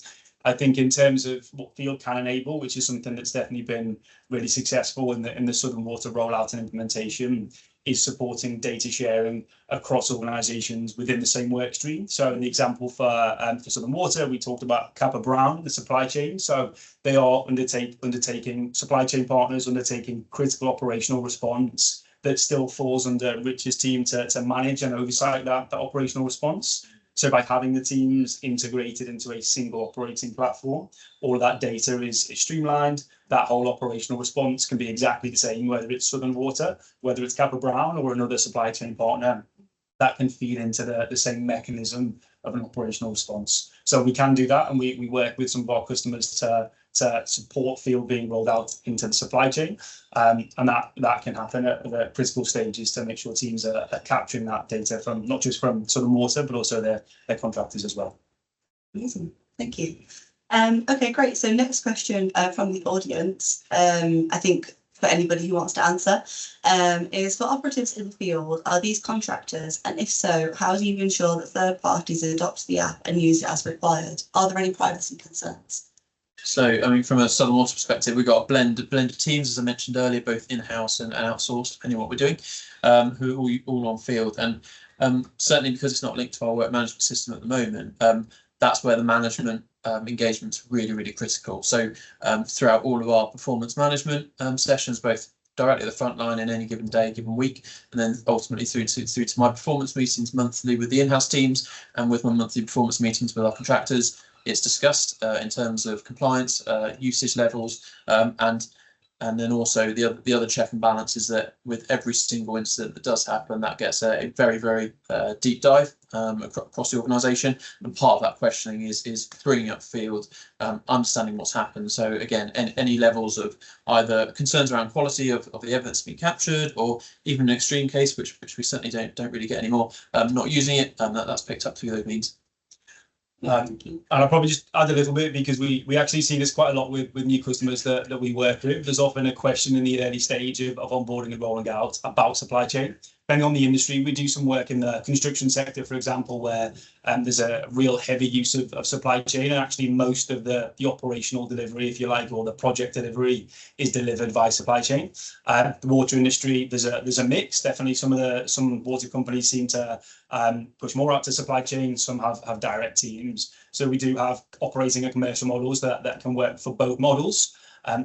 I think in terms of what Field can enable, which is something that's definitely been really successful in the Southern Water rollout and implementation, is supporting data sharing across organisations within the same work stream. So in the example for Southern Water, we talked about Kappa Brown, the supply chain. So they are undertaking supply chain partners, undertaking critical operational response that still falls under Rich's team to manage and oversight that operational response. So by having the teams integrated into a single operating platform, all of that data is streamlined. That whole operational response can be exactly the same, whether it's Southern Water, whether it's Kappa Brown or another supply chain partner. That can feed into the same mechanism of an operational response. So we can do that, and we work with some of our customers to support Field being rolled out into the supply chain, and that can happen at the critical stages to make sure teams are capturing that data from not just from Southern Water but also their contractors as well. Amazing, thank you. Okay, great. So next question from the audience, I think for anybody who wants to answer, is for operatives in the field, are these contractors? And if so, how do you ensure that third parties adopt the app and use it as required? Are there any privacy concerns? So, I mean, from a Southern Water perspective, we've got a blend of teams, as I mentioned earlier, both in-house and outsourced, depending on what we're doing, who are all on field. And certainly because it's not linked to our work management system at the moment, that's where the management engagement is really, really critical. So throughout all of our performance management sessions, both directly at the front line in any given day, given week, and then ultimately through to my performance meetings monthly with the in-house teams and with my monthly performance meetings with our contractors, it's discussed in terms of compliance, usage levels, and then also the other check and balance is that with every single incident that does happen, that gets a very, very deep dive across the organisation. And part of that questioning is bringing up Field, understanding what's happened. So again, any levels of either concerns around quality of the evidence being captured, or even an extreme case, which we certainly don't really get anymore, not using it, that's picked up through those means. And I'll probably just add a little bit, because we actually see this quite a lot with new customers that we work with. There's often a question in the early stage of onboarding and rolling out about supply chain. Depending on the industry, we do some work in the construction sector, for example, where there's a real heavy use of supply chain, and actually most of the operational delivery, if you like, or the project delivery is delivered by supply chain. The water industry, there's a mix. Definitely some water companies seem to push more out to supply chain. Some have direct teams. So we do have operating and commercial models that can work for both models.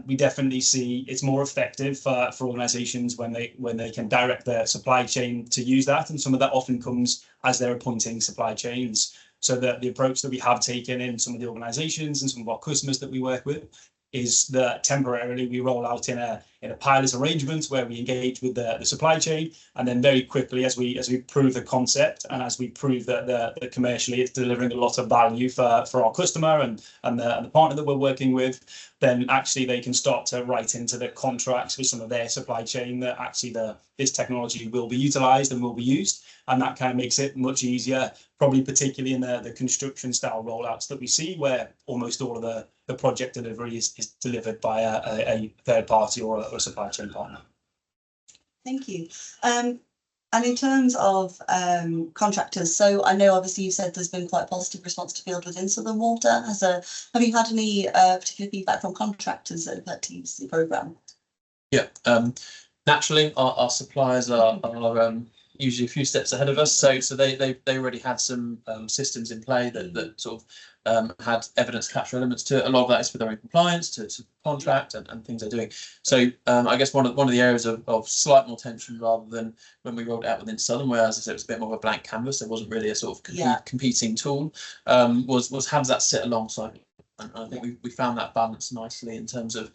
We definitely see it's more effective for organisations when they can direct their supply chain to use that, and some of that often comes as they're appointing supply chains. So the approach that we have taken in some of the organisations and some of our customers that we work with is that temporarily we roll out in a pilot arrangement where we engage with the supply chain, and then very quickly as we prove the concept and as we prove that commercially it's delivering a lot of value for our customer and the partner that we're working with, then actually they can start to write into the contracts with some of their supply chain that actually this technology will be utilised and will be used, and that kind of makes it much easier, probably particularly in the construction style rollouts that we see, where almost all of the project delivery is delivered by a third party or a supply chain partner. Thank you. And in terms of contractors, so I know obviously you said there's been quite a positive response to Field within Southern Water. Have you had any particular feedback from contractors that have had to use the programme? Yeah, naturally our suppliers are usually a few steps ahead of us, so they already had some systems in play that sort of had evidence capture elements to it. A lot of that is for their own compliance to contract and things they're doing. So I guess one of the areas of slight more tension, rather than when we rolled it out within Southern, where, as I said, it was a bit more of a blank canvas, there wasn't really a sort of competing tool, was how does that sit alongside it? And I think we found that balance nicely in terms of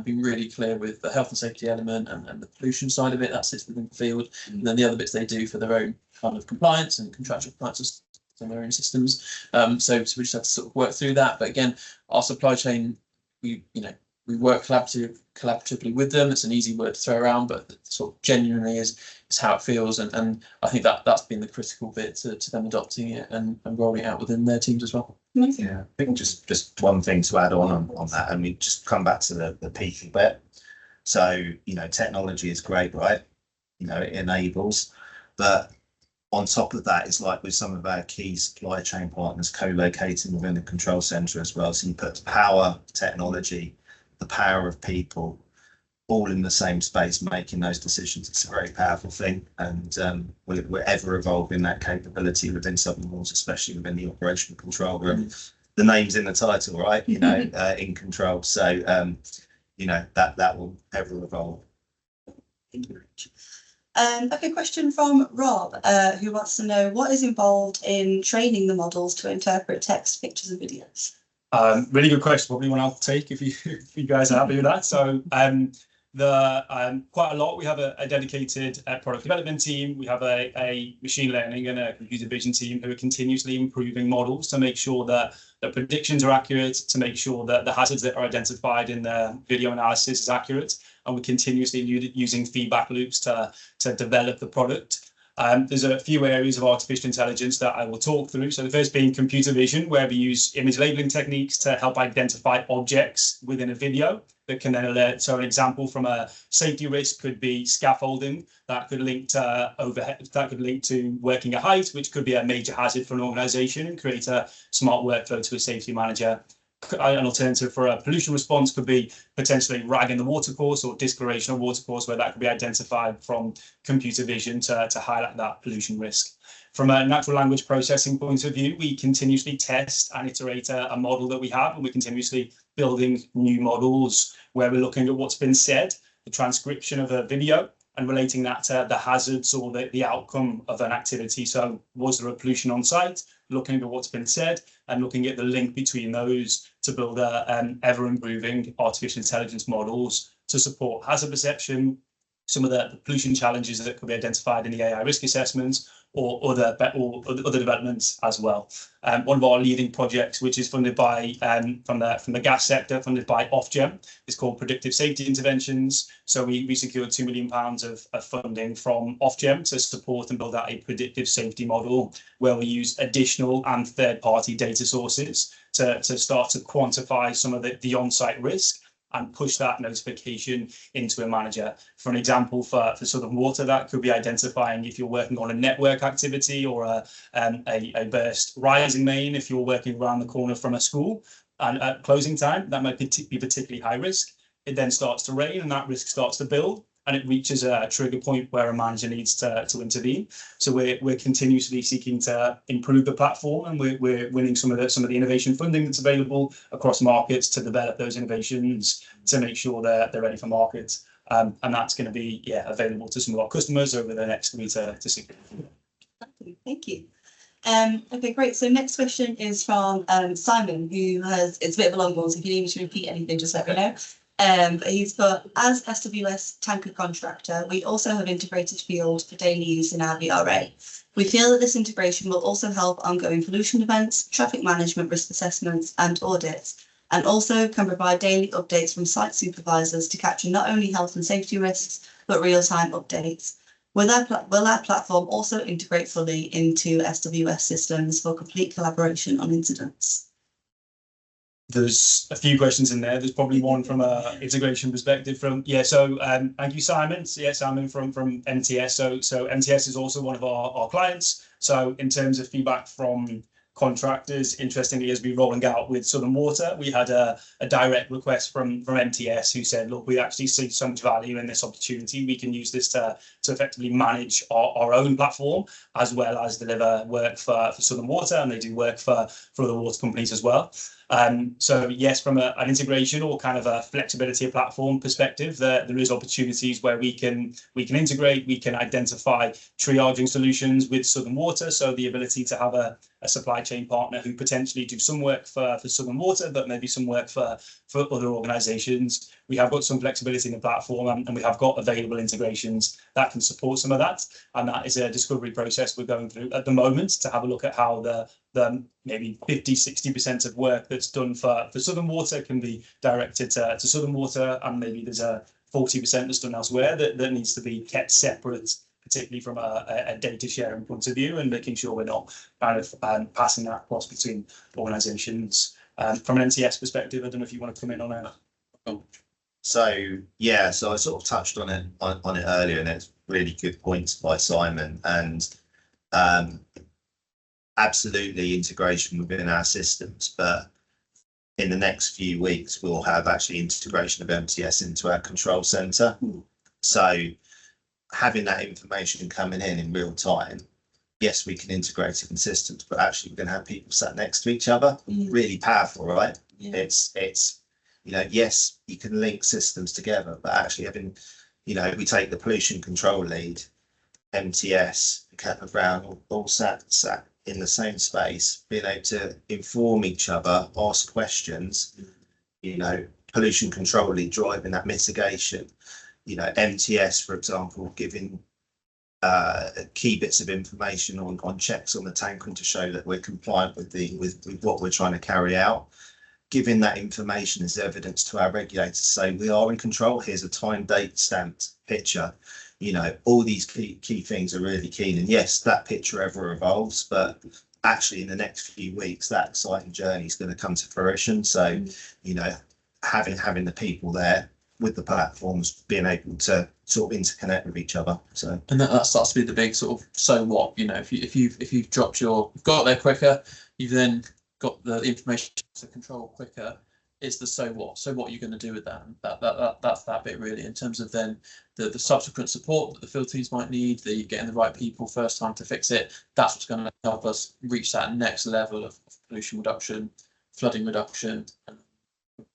being really clear with the health and safety element and the pollution side of it that sits within Field, and then the other bits they do for their own kind of compliance and contractual compliance on their own systems. So we just have to sort of work through that. But again, our supply chain, we work collaboratively with them. It's an easy word to throw around, but sort of genuinely is how it feels, and I think that's been the critical bit to them adopting it and rolling it out within their teams as well. Yeah, I think just one thing to add on that, and we just come back to the people bit. So technology is great, right? It enables, But on top of that, it's like with some of our key supply chain partners co-locating within the control center as well. So you put power, technology, the power of people, all in the same space, making those decisions. It's a very powerful thing, and we're ever evolving that capability within Southern Water, especially within the operational control room. The name's in the title, right? You know, in control. So you know, that will ever evolve. Thank you very much. Okay, question from Rob, who wants to know what is involved in training the models to interpret text, pictures, and videos. Really good question. Probably one I'll take if you guys are happy with that. So quite a lot. We have a dedicated product development team. We have a machine learning and a computer vision team who are continuously improving models to make sure that the predictions are accurate, to make sure that the hazards that are identified in the video analysis is accurate. And we're continuously using feedback loops to develop the product. There's a few areas of artificial intelligence that I will talk through. So the first being computer vision, where we use image labeling techniques to help identify objects within a video that can then alert. So an example from a safety risk could be scaffolding that could link to overhead, that could link to working at height, which could be a major hazard for an organization, and create a smart workflow to a safety manager. An alternative for a pollution response could be potentially ragging the watercourse or discoloration of watercourse, where that could be identified from computer vision to highlight that pollution risk. From a natural language processing point of view, we continuously test and iterate a model that we have, and we're continuously building new models where we're looking at what's been said, the transcription of a video, and relating that to the hazards or the outcome of an activity. So was there a pollution on site? Looking at what's been said and looking at the link between those to build ever improving artificial intelligence models to support hazard perception, some of the pollution challenges that could be identified in the AI risk assessments, or other developments as well. One of our leading projects, which is funded by from the gas sector, funded by Ofgem, is called Predictive Safety Interventions. So we secured £2 million of funding from Ofgem to support and build out a predictive safety model where we use additional and third-party data sources to start to quantify some of the on-site risk and push that notification into a manager. For an example, for Southern Water, that could be identifying if you're working on a network activity or a burst rising main, if you're working around the corner from a school, and at closing time, that might be particularly high risk. It then starts to rain and that risk starts to build, and it reaches a trigger point where a manager needs to intervene. So we're continuously seeking to improve the platform, and we're winning some of the innovation funding that's available across markets to develop those innovations to make sure they're ready for market. And that's going to be available to some of our customers over the next 3 to 6 years. Thank you. Okay, great. So next question is from Simon, who it's a bit of a long one, so if you need me to repeat anything, just let me know. But he's put, as SWS tanker contractor, we also have integrated FYLD for daily use in our VRA. We feel that this integration will also help ongoing pollution events, traffic management risk assessments and audits, and also can provide daily updates from site supervisors to capture not only health and safety risks, but real-time updates. Will our platform also integrate fully into SWS systems for complete collaboration on incidents? There's a few questions in there. There's probably one from a integration perspective thank you, Simon. Simon from MTS. So MTS is also one of our clients. So in terms of feedback from contractors, interestingly, as we're rolling out with Southern Water, we had a direct request from MTS who said, look, we actually see so much value in this opportunity. We can use this to effectively manage our own platform as well as deliver work for Southern Water, and they do work for other water companies as well. So yes, from an integration or kind of a flexibility of platform perspective, there is opportunities where we can integrate, we can identify triaging solutions with Southern Water. So the ability to have a supply chain partner who potentially do some work for Southern Water, but maybe some work for other organizations. We have got some flexibility in the platform, and we have got available integrations that can support some of that. And that is a discovery process we're going through at the moment to have a look at how the maybe 50-60% of work that's done for Southern Water can be directed to Southern Water, and maybe there's a 40% that's done elsewhere that needs to be kept separate, particularly from a data sharing point of view, and making sure we're not kind of passing that across between organisations. From an NTS perspective, I don't know if you want to come in on that. So yeah, so I sort of touched on it earlier, and it's really good points by Simon. And absolutely integration within our systems, but in the next few weeks we'll have actually integration of MTS into our control center. So having that information coming in real time, yes, we can integrate it in systems, but actually we're going to have people sat next to each other. Really powerful, right? Yeah. It's you know, yes, you can link systems together, but actually having, you know, we take the pollution control lead, MTS, Kappa Brown, all sat in the same space, being able to inform each other, ask questions, you know, pollution control lead driving that mitigation, you know, MTS, for example, giving key bits of information on checks on the tank and to show that we're compliant with what we're trying to carry out. Giving that information as evidence to our regulators, say we are in control. Here's a time, date stamped picture. You know, all these key things are really keen. And yes, that picture ever evolves, but actually in the next few weeks, that exciting journey is going to come to fruition. So, you know, having the people there with the platforms, being able to sort of interconnect with each other. So, and that starts to be the big sort of so what, you know, if you've dropped you've got there quicker, you've then got the information to control quicker. Is the so what you're going to do with that. That's that bit really, in terms of then the subsequent support that the field teams might need, the getting the right people first time to fix it. That's what's going to help us reach that next level of pollution reduction, flooding reduction, and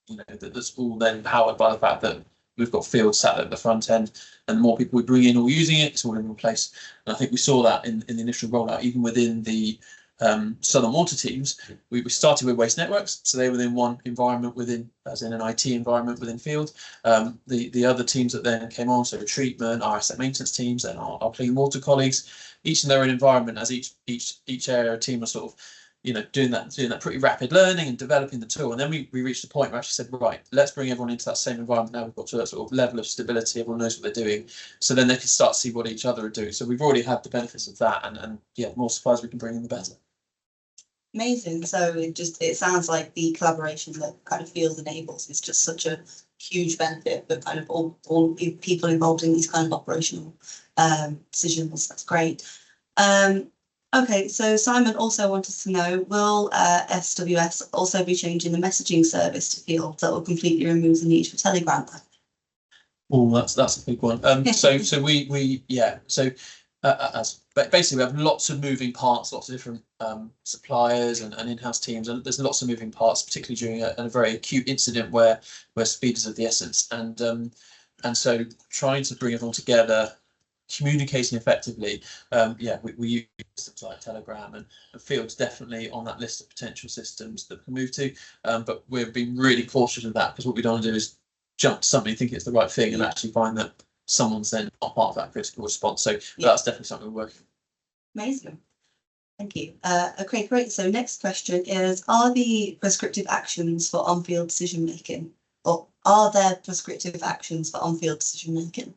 you know that's all then powered by the fact that we've got fields sat at the front end, and the more people we bring in all using it, it's all in one place. And I think we saw that in the initial rollout, even within the Southern Water teams. We started with waste networks, so they were in one environment within, as in an IT environment within field. The other teams that then came on, so treatment, our asset maintenance teams, and our clean water colleagues, each in their own environment, as each area team was sort of, you know, doing that pretty rapid learning and developing the tool. And then we reached a point where I actually said, right, let's bring everyone into that same environment. Now we've got to that sort of level of stability, everyone knows what they're doing, so then they can start to see what each other are doing. So we've already had the benefits of that, and yeah, the more suppliers we can bring in, the better. Amazing. So it sounds like the collaboration that kind of field enables is just such a huge benefit, but kind of all people involved in these kind of operational decisions. That's great. Okay, so Simon also wanted to know, will SWS also be changing the messaging service to field that will completely remove the need for Telegram? Oh, that's a big one. So we as basically we have lots of moving parts, lots of different suppliers and in-house teams, and there's lots of moving parts, particularly during a very acute incident where speed is of the essence, and so trying to bring everyone together, communicating effectively. We use systems like Telegram, and Field's definitely on that list of potential systems that we can move to, but we've been really cautious of that, because what we don't want to do is jump to somebody thinking it's the right thing and actually find that someone's then not part of that critical response. So that's definitely something we're working on. Amazing. Thank you. Okay, great. So next question is, are the prescriptive actions for on-field decision making, or are there prescriptive actions for on-field decision making?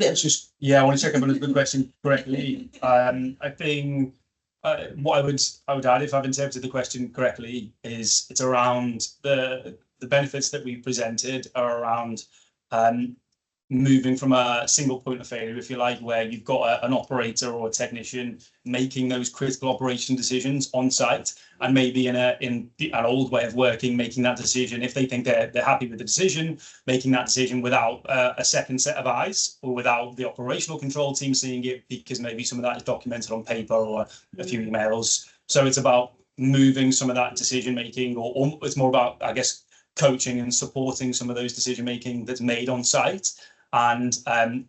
It's just, I want to check if I understood the question correctly. I think what I would add, if I've interpreted the question correctly, is it's around the benefits that we presented are around moving from a single point of failure, if you like, where you've got an operator or a technician making those critical operation decisions on site, and maybe in an old way of working, making that decision, if they think they're happy with the decision, making that decision without a second set of eyes, or without the operational control team seeing it, because maybe some of that is documented on paper or a few emails. So it's about moving some of that decision making, or it's more about, I guess, coaching and supporting some of those decision making that's made on site, and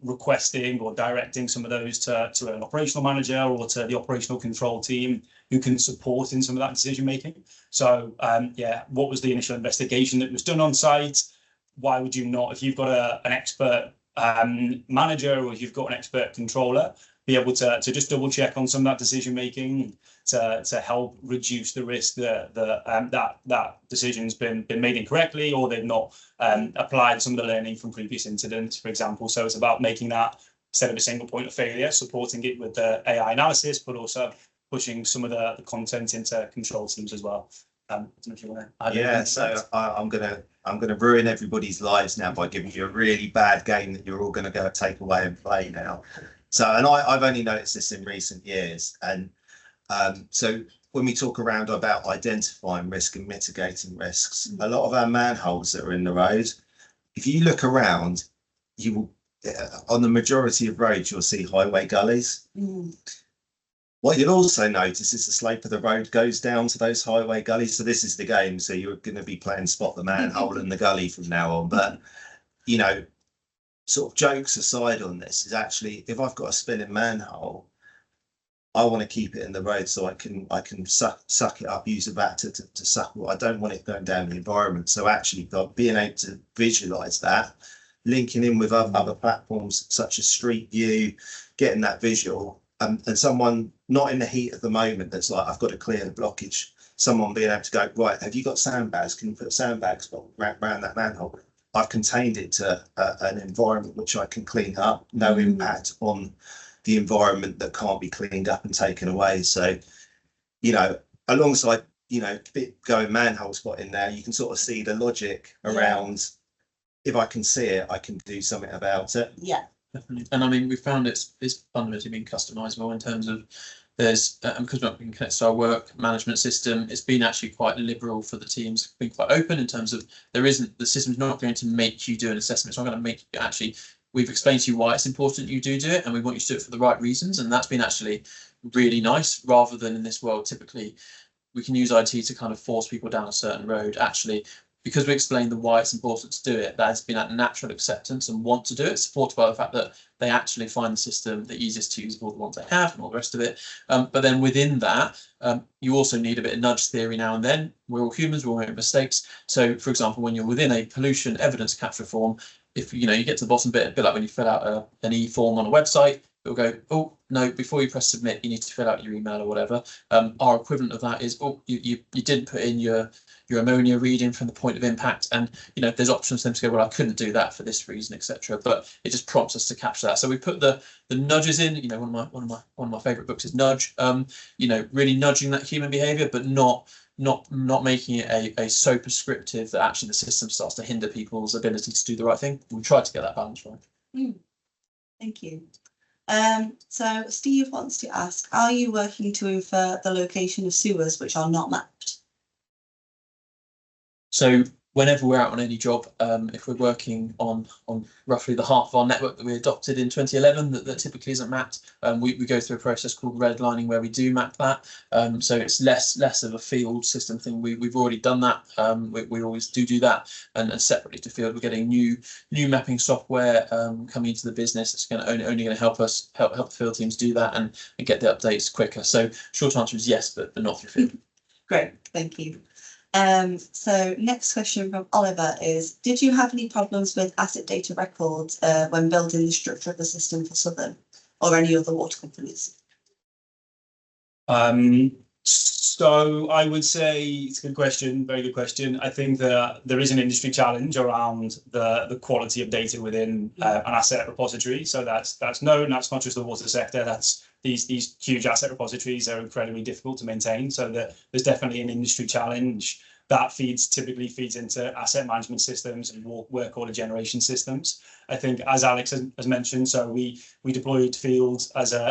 requesting or directing some of those to an operational manager or to the operational control team who can support in some of that decision making. So what was the initial investigation that was done on site? Why would you not, if you've got an expert manager, or if you've got an expert controller, be able to just double check on some of that decision making to help reduce the risk that decision's been made incorrectly, or they've not applied some of the learning from previous incidents, for example. So it's about making that, instead of a single point of failure, supporting it with the AI analysis, but also pushing some of the content into control teams as well. I don't know if you want to add Yeah, anything to so that. I'm gonna ruin everybody's lives now by giving you a really bad game that you're all gonna go take away and play now. So, and I've only noticed this in recent years, and so when we talk around about identifying risk and mitigating risks, a lot of our manholes that are in the road, if you look around, you will on the majority of roads you'll see highway gullies. What you'll also notice is the slope of the road goes down to those highway gullies. So this is the game. So you're going to be playing spot the manhole and the gully from now on. But, you know, sort of jokes aside on this, is actually, if I've got a spinning manhole, I want to keep it in the road so I can suck it up, use a bat to suck it. I don't want it going down the environment. So actually being able to visualize that, linking in with other platforms such as Street View, getting that visual, and someone not in the heat of the moment that's like, I've got to clear the blockage. Someone being able to go, right, have you got sandbags? Can you put sandbags around that manhole? I've contained it to an environment which I can clean up, no impact on the environment that can't be cleaned up and taken away. So, you know, alongside, you know, going manhole spotting now, you can sort of see the logic around, if I can see it, I can do something about it. Yeah. Definitely. And I mean, we found it's fundamentally being customizable in terms of there's because we're not being connected to our work management system, it's been actually quite liberal for the teams, been quite open in terms of the system's not going to make you do an assessment. It's not going to make you actually, we've explained to you why it's important you do it, and we want you to do it for the right reasons. And that's been actually really nice, rather than in this world, typically we can use IT to kind of force people down a certain road. Actually, because we explained the why it's important to do it, that has been at natural acceptance and want to do it, supported by the fact that they actually find the system the easiest to use of all the ones they have and all the rest of it. But then within that, you also need a bit of nudge theory now and then. We're all humans, we all make mistakes. So, for example, when you're within a pollution evidence capture form, if you get to the bottom bit, a bit like when you fill out an e-form on a website, it'll go, oh no, before you press submit, you need to fill out your email or whatever. Our equivalent of that is, oh, you didn't put in your ammonia reading from the point of impact, and there's options for them to go, well, I couldn't do that for this reason, etc. But it just prompts us to capture that. So we put the nudges in. One of my favorite books is Nudge. Really nudging that human behavior, but not making it a so prescriptive that actually the system starts to hinder people's ability to do the right thing. We tried to get that balance right. Thank you. So Steve wants to ask, are you working to infer the location of sewers which are not mapped? So whenever we're out on any job, if we're working on roughly the half of our network that we adopted in 2011 that typically isn't mapped, we go through a process called redlining where we do map that. So it's less of a field system thing. We've already done that. We always do that, and separately to field, we're getting new mapping software coming into the business. It's only going to help us help the field teams do that and get the updates quicker. So short answer is yes, but not through field. Great, thank you. So next question from Oliver is, did you have any problems with asset data records when building the structure of the system for Southern or any other water companies? So I would say it's a good question, very good question. I think that there is an industry challenge around the quality of data within an asset repository. So that's known. That's not just the water sector. That's these huge asset repositories are incredibly difficult to maintain. So there's definitely an industry challenge that typically feeds into asset management systems and work order generation systems. I think, as Alex has mentioned, so we deployed Field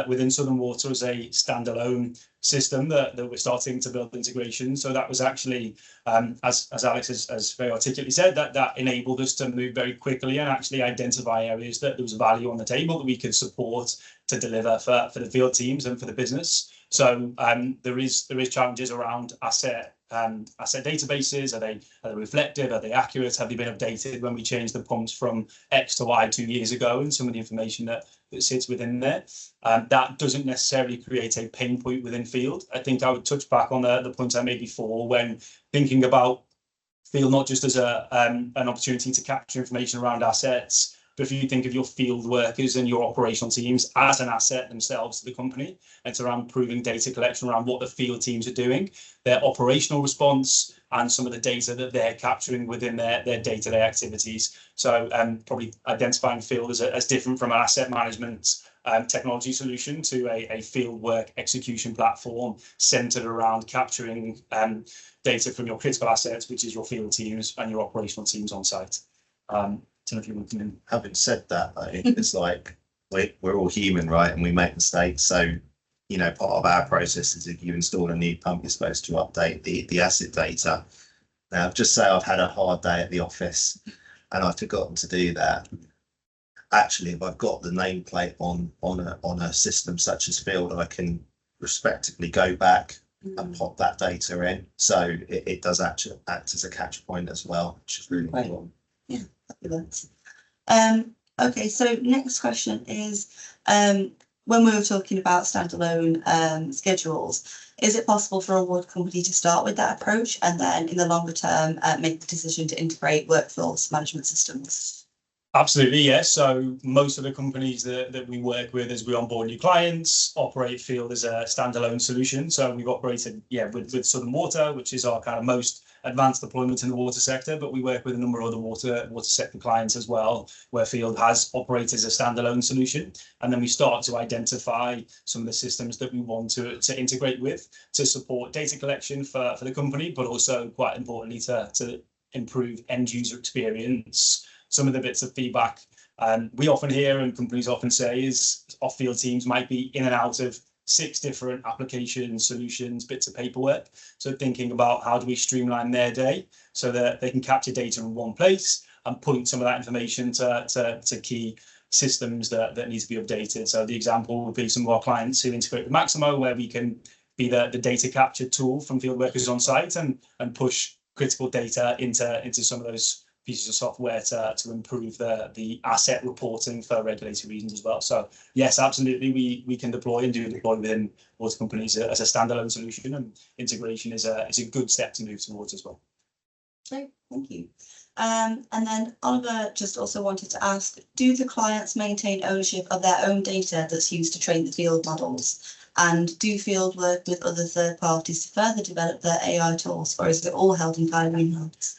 within Southern Water as a standalone system that we're starting to build integration. So that was actually, as Alex has very articulately said, that enabled us to move very quickly and actually identify areas that there was value on the table that we could support to deliver for the field teams and for the business. So there is challenges around asset databases. Are they reflective? Are they accurate? Have they been updated when we changed the pumps from X to Y 2 years ago, and some of the information that sits within there? That doesn't necessarily create a pain point within field. I think I would touch back on the points I made before when thinking about field not just as an opportunity to capture information around assets But if you think of your field workers and your operational teams as an asset themselves to the company, it's around improving data collection around what the field teams are doing, their operational response, and some of the data that they're capturing within their day-to-day activities. So probably identifying field as different from an asset management technology solution to a field work execution platform centered around capturing data from your critical assets, which is your field teams and your operational teams on site. Don't know if you want to come in. Having said that, though, it's like we're all human, right? And we make mistakes. So, you know, part of our process is if you install a new pump, you're supposed to update the asset data. Now, just say I've had a hard day at the office and I've forgotten to do that. Actually, if I've got the nameplate on a system such as FYLD, I can respectively go back and pop that data in. So it does actually act as a catch point as well, which is really important. Yeah, fabulous. Okay, so next question is, when we were talking about standalone schedules, is it possible for a water company to start with that approach and then in the longer term make the decision to integrate workforce management systems? Absolutely, yes. So most of the companies that we work with as we onboard new clients operate FYLD as a standalone solution. So we've operated, with Southern Water, which is our kind of most advanced deployment in the water sector, but we work with a number of other water sector clients as well, where FYLD has operated as a standalone solution. And then we start to identify some of the systems that we want to integrate with to support data collection for the company, but also quite importantly to improve end user experience. Some of the bits of feedback we often hear and companies often say is our field teams might be in and out of 6 different application solutions, bits of paperwork. So thinking about how do we streamline their day so that they can capture data in one place and point some of that information to key systems that need to be updated. So the example would be some of our clients who integrate with Maximo, where we can be the data capture tool from field workers on site and push critical data into some of those pieces of software to improve the asset reporting for regulatory reasons as well. So yes, absolutely, we can deploy and do deploy within water companies as a standalone solution, and integration is a good step to move towards as well. Great, thank you. And then Oliver just also wanted to ask, do the clients maintain ownership of their own data that's used to train the field models? And do FYLD work with other third parties to further develop their AI tools, or is it all held entirely in-house?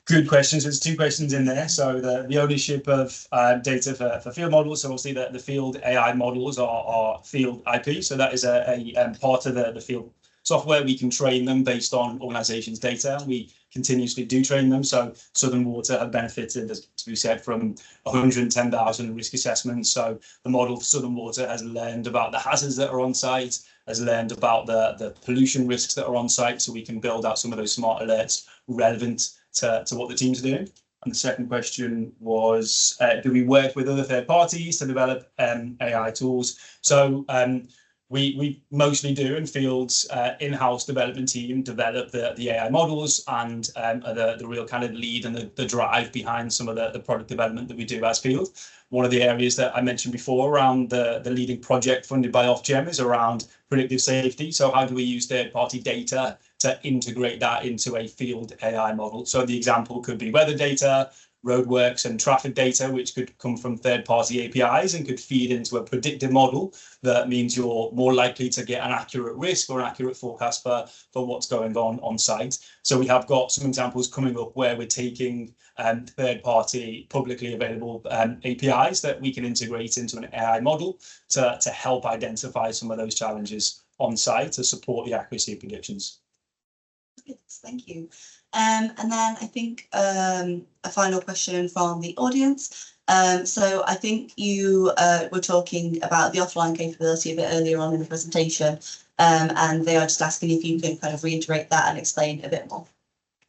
Good questions. There's 2 questions in there. So the ownership of data for field models. So obviously the FYLD AI models are FYLD IP. So that is a part of the field software. We can train them based on organizations' data. We continuously do train them. So Southern Water have benefited, as we said, from 110,000 risk assessments. So the model for Southern Water has learned about the hazards that are on site, has learned about the pollution risks that are on site. So we can build out some of those smart alerts relevant to what the teams are doing. And the second question was, do we work with other third parties to develop AI tools? So we mostly do, and FYLD's in-house development team develop the AI models and the real kind of lead and the drive behind some of the product development that we do as FYLD. One of the areas that I mentioned before around the leading project funded by Ofgem is around predictive safety. So how do we use third-party data to integrate that into a FYLD AI model? So the example could be weather data, roadworks and traffic data, which could come from third-party APIs and could feed into a predictive model. That means you're more likely to get an accurate risk or an accurate forecast for what's going on site. So we have got some examples coming up where we're taking third-party publicly available APIs that we can integrate into an AI model to help identify some of those challenges on site to support the accuracy of predictions. Yes, thank you. And then I think a final question from the audience. So I think you were talking about the offline capability a bit earlier on in the presentation, and they are just asking if you can kind of reiterate that and explain a bit more.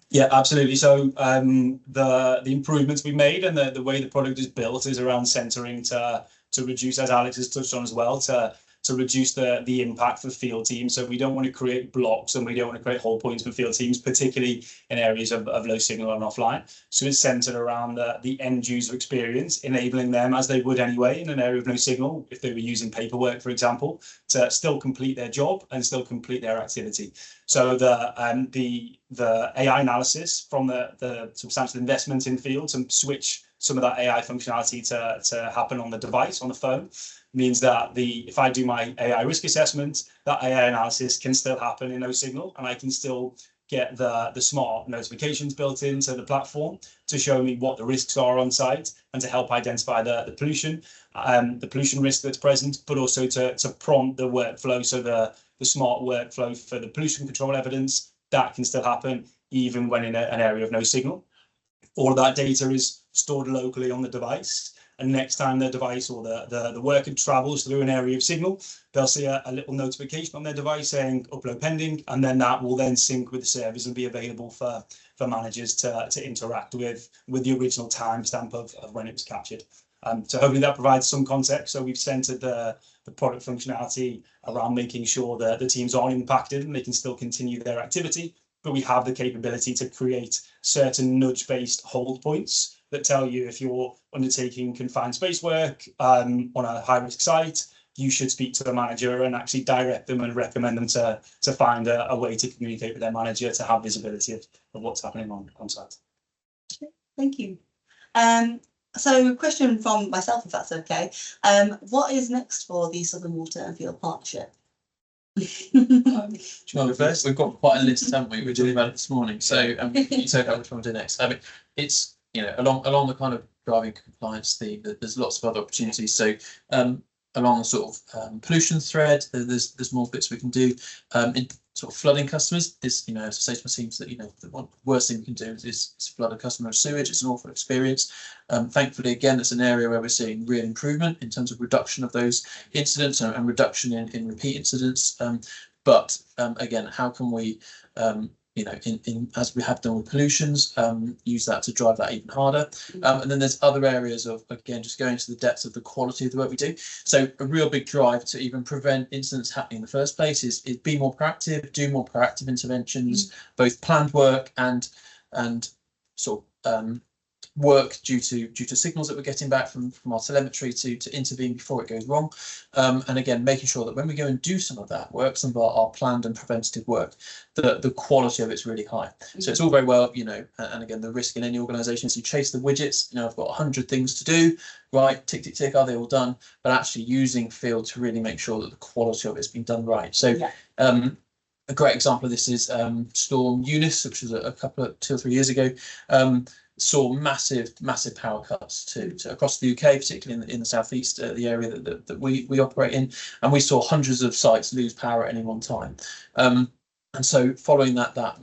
Yeah, absolutely. So the improvements we made and the way the product is built is around centering to reduce, as Alex has touched on as well, to reduce the impact for field teams. So we don't want to create blocks and we don't want to create whole points for field teams, particularly in areas of low signal and offline. So it's centered around the end user experience, enabling them, as they would anyway in an area of no signal, if they were using paperwork, for example, to still complete their job and still complete their activity. So the AI analysis from the substantial investment in FYLD and switch some of that AI functionality to happen on the device, on the phone, means that if I do my AI risk assessment, that AI analysis can still happen in no signal, and I can still get the smart notifications built into the platform to show me what the risks are on site and to help identify the pollution risk that's present, but also to prompt the workflow. So the smart workflow for the pollution control evidence, that can still happen even when in an area of no signal. All of that data is stored locally on the device, and next time the device or the worker travels through an area of signal, they'll see a little notification on their device saying upload pending, and then that will then sync with the servers and be available for managers to interact with the original timestamp of when it was captured. So hopefully that provides some context. So we've centered the product functionality around making sure that the teams aren't impacted and they can still continue their activity, but we have the capability to create certain nudge-based hold points that tell you if you're undertaking confined space work on a high-risk site, you should speak to the manager and actually direct them and recommend them to find a way to communicate with their manager to have visibility of what's happening on site. Thank you. So question from myself, if that's okay. What is next for the Southern Water and Field Partnership? First, we've got quite a list, haven't we? We were talking about it this morning. So you take out which one to do next. I mean, it's, you know, along the kind of driving compliance theme, there's lots of other opportunities. So along the sort of pollution thread, there's more bits we can do. In sort of flooding customers, is, you know, as I say to my teams, that, you know, the worst thing we can do is flood a customer with sewage. It's an awful experience. Thankfully, again, it's an area where we're seeing real improvement in terms of reduction of those incidents and reduction in repeat incidents. But again, how can we, you know, as we have done with pollutions, use that to drive that even harder. And then there's other areas of, again, just going to the depths of the quality of the work we do. So a real big drive to even prevent incidents happening in the first place is be more proactive, do more proactive interventions, both planned work and sort of work due to signals that we're getting back from our telemetry to intervene before it goes wrong. And again, making sure that when we go and do some of that work, some of our planned and preventative work, the quality of it's really high. So it's all very well, you know, and again, the risk in any organisation is you chase the widgets. You know, I've got 100 things to do, right? Tick, tick, tick. Are they all done? But actually using Field to really make sure that the quality of it's been done right. So a great example of this is Storm Eunice, which was a couple of 2 or 3 years ago. Saw massive power cuts to across the UK, particularly in the southeast, the area that we operate in, and we saw hundreds of sites lose power at any one time. And so following that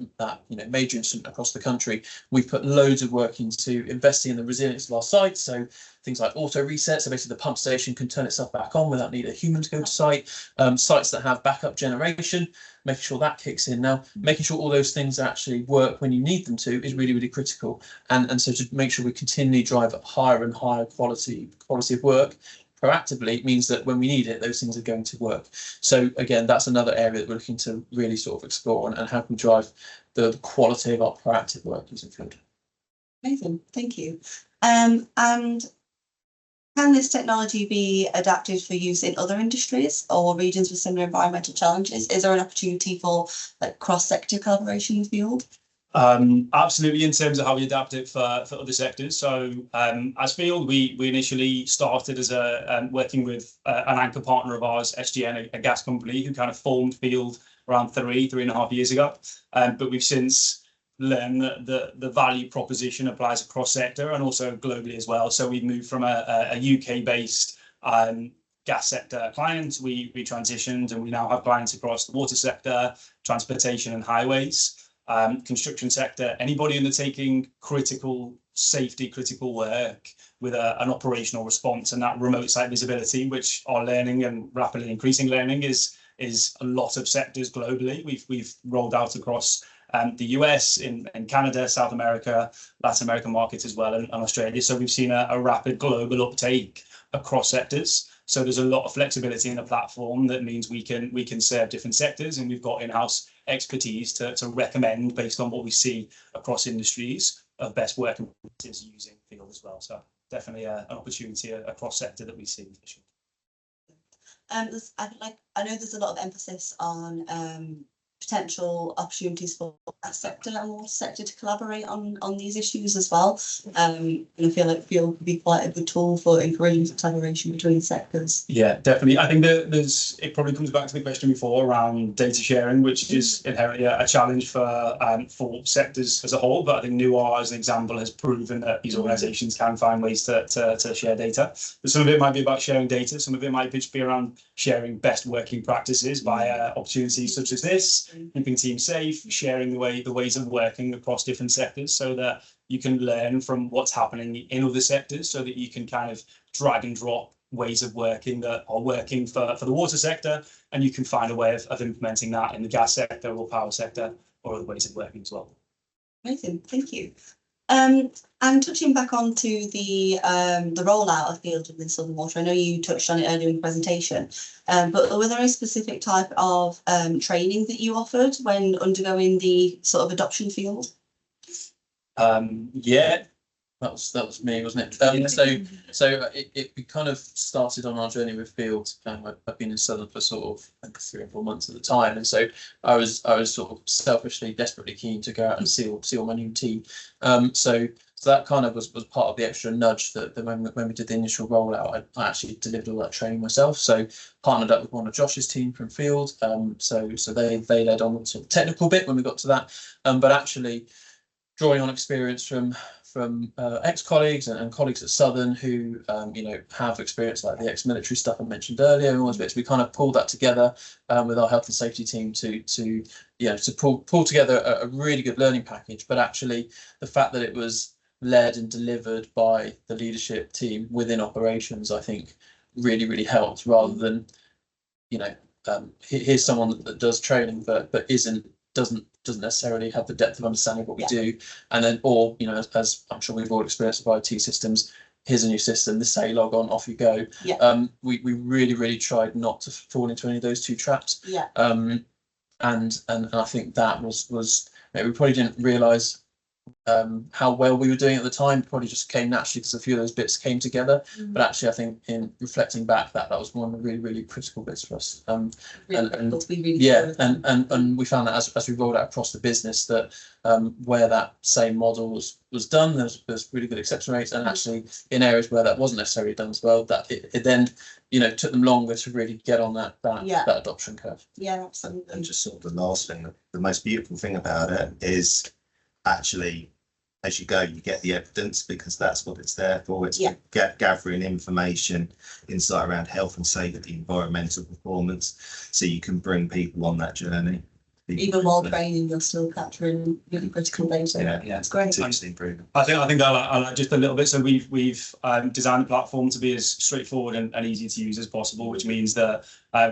you know, major incident across the country, we've put loads of work into investing in the resilience of our sites. So things like auto reset, so basically the pump station can turn itself back on without needing a human to go to site. Sites that have backup generation, making sure that kicks in. Now, making sure all those things actually work when you need them to is really, really critical. And so to make sure we continually drive higher and higher quality of work proactively means that when we need it, those things are going to work. So again, that's another area that we're looking to really sort of explore and how can we drive the quality of our proactive work using Field. Amazing, thank you. And can this technology be adapted for use in other industries or regions with similar environmental challenges? Is there an opportunity for like cross-sector collaboration in Field? Absolutely, in terms of how we adapt it for other sectors. So as Field, we initially started as working with an anchor partner of ours, SGN, a gas company, who kind of formed Field around 3.5 years ago. But we've since learned that the value proposition applies across sector and also globally as well. So we've moved from a UK-based gas sector client. We transitioned and we now have clients across the water sector, transportation and highways. Construction sector, anybody undertaking critical work with an operational response, and that remote site visibility, which our learning and rapidly increasing learning is a lot of sectors globally. We've rolled out across the US, in Canada, South America, Latin American markets as well, and Australia. So we've seen a rapid global uptake across sectors. So there's a lot of flexibility in the platform that means we can serve different sectors, and we've got in-house expertise to recommend based on what we see across industries of best working practices using Field as well. So definitely an opportunity across sector that we see. I know there's a lot of emphasis on potential opportunities for that sector and water sector to collaborate on these issues as well. And I feel like FYLD could be quite a good tool for encouraging collaboration between sectors. Yeah, definitely. I think that it probably comes back to the question before around data sharing, which is inherently a challenge for sectors as a whole. But I think NUR, as an example, has proven that these organisations can find ways to share data. But some of it might be about sharing data. Some of it might just be around sharing best working practices via opportunities such as this, keeping teams safe, sharing the ways of working across different sectors, so that you can learn from what's happening in other sectors, so that you can kind of drag and drop ways of working that are working for the water sector, and you can find a way of implementing that in the gas sector or power sector or other ways of working as well. Amazing, thank you. And touching back onto the rollout of FYLD within Southern Water, I know you touched on it earlier in the presentation, but were there any specific type of training that you offered when undergoing the sort of adoption field? Yeah, that was me, wasn't it? So we kind of started on our journey with FYLD. I've been in Southern for sort of like 3 or 4 months at the time, and so I was sort of selfishly, desperately keen to go out and seal my new team. So that kind of was part of the extra nudge that when we did the initial rollout, I actually delivered all that training myself. So partnered up with one of Josh's team from FYLD. So they led on the sort of technical bit when we got to that, but actually drawing on experience from ex-colleagues and colleagues at Southern who have experience like the ex-military stuff I mentioned earlier and all those bits. We kind of pulled that together with our health and safety team to pull together a really good learning package. But actually the fact that it was led and delivered by the leadership team within operations, I think really helped, rather than here's someone that does training but doesn't necessarily have the depth of understanding of what we do, and then as I'm sure we've all experienced with IT systems, here's a new system, this is how you log on, off you go. We really tried not to fall into any of those two traps. And I think that was we probably didn't realize how well we were doing at the time. Probably just came naturally because a few of those bits came together. But actually, I think in reflecting back, that was one of the really critical bits for us. And we found that as we rolled out across the business, that where that same model was done, there's really good acceptance rates, and actually in areas where that wasn't necessarily done as well, that it then took them longer to really get on that adoption curve. Yeah, absolutely. And just sort of the last thing, the most beautiful thing about it is actually, as you go, you get the evidence, because that's what it's there for. It's gathering information, insight around health and safety, environmental performance, so you can bring people on that journey. Even while training, you're still capturing really critical data. Yeah, it's great. I think I like just a little bit. So we've designed the platform to be as straightforward and easy to use as possible, which means that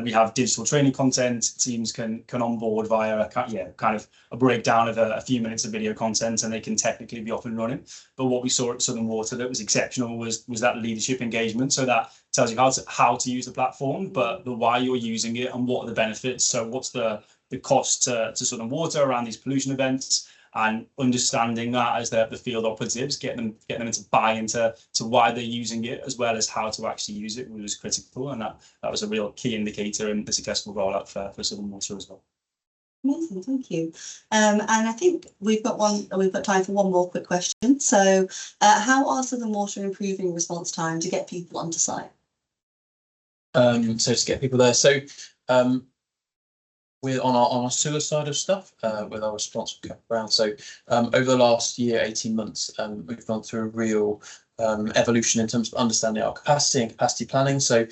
we have digital training content. Teams can onboard via kind of a breakdown of a few minutes of video content, and they can technically be off and running. But what we saw at Southern Water that was exceptional was that leadership engagement. So that tells you how to use the platform, but the why you're using it and what are the benefits. So what's the cost to Southern Water around these pollution events, and understanding that as the field operatives, getting them to buy into why they're using it, as well as how to actually use it, was critical. And that was a real key indicator in the successful rollout for Southern Water as well. Amazing, thank you. And I think we've got time for one more quick question. So how are Southern Water improving response time to get people onto site? So to get people there, so we're on our sewer side of stuff with our response around. So over the last year, 18 months, we've gone through a real evolution in terms of understanding our capacity and capacity planning. So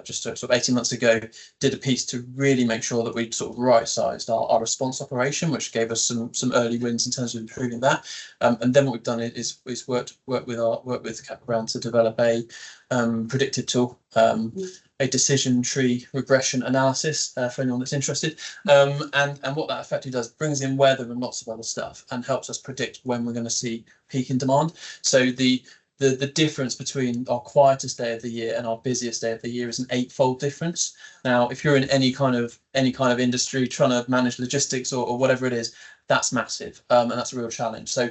just sort of 18 months ago, did a piece to really make sure that we sort of right-sized our response operation, which gave us some early wins in terms of improving that. And then what we've done is worked with Cap Brown to develop a predictive tool, a decision tree regression analysis for anyone that's interested. And what that effectively does, brings in weather and lots of other stuff, and helps us predict when we're going to see peak in demand. So the the difference between our quietest day of the year and our busiest day of the year is an 8-fold difference. Now, if you're in any kind of industry trying to manage logistics or whatever it is, that's massive, and that's a real challenge. So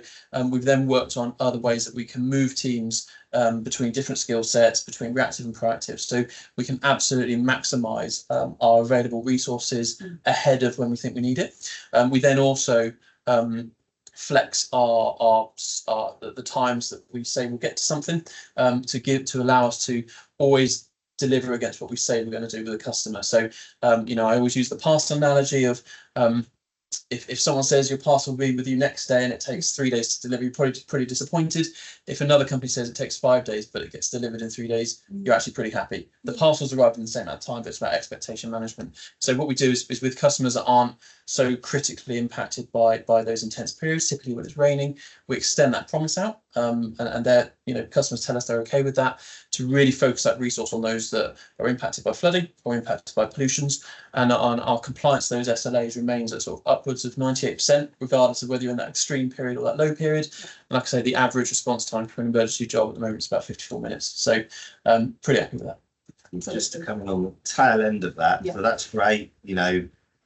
we've then worked on other ways that we can move teams between different skill sets, between reactive and proactive, so we can absolutely maximize our available resources ahead of when we think we need it. We then also flex the times that we say we'll get to something, to allow us to always deliver against what we say we're going to do with the customer. So I always use the parcel analogy of if someone says your parcel will be with you next day and it takes 3 days to deliver, you're probably pretty disappointed. If another company says it takes 5 days but it gets delivered in 3 days, you're actually pretty happy. The parcels arrive in the same amount of time, but it's about expectation management. So what we do is with customers that aren't so critically impacted by those intense periods, typically when it's raining, we extend that promise out, and they're, customers tell us they're okay with that, to really focus that resource on those that are impacted by flooding or impacted by pollutions. And on our compliance, those SLAs remains at sort of upwards of 98%, regardless of whether you're in that extreme period or that low period. And like I say, the average response time for an emergency job at the moment is about 54 minutes. So pretty happy with that. Just to come in on the tail end of that, Yeah. so that's great.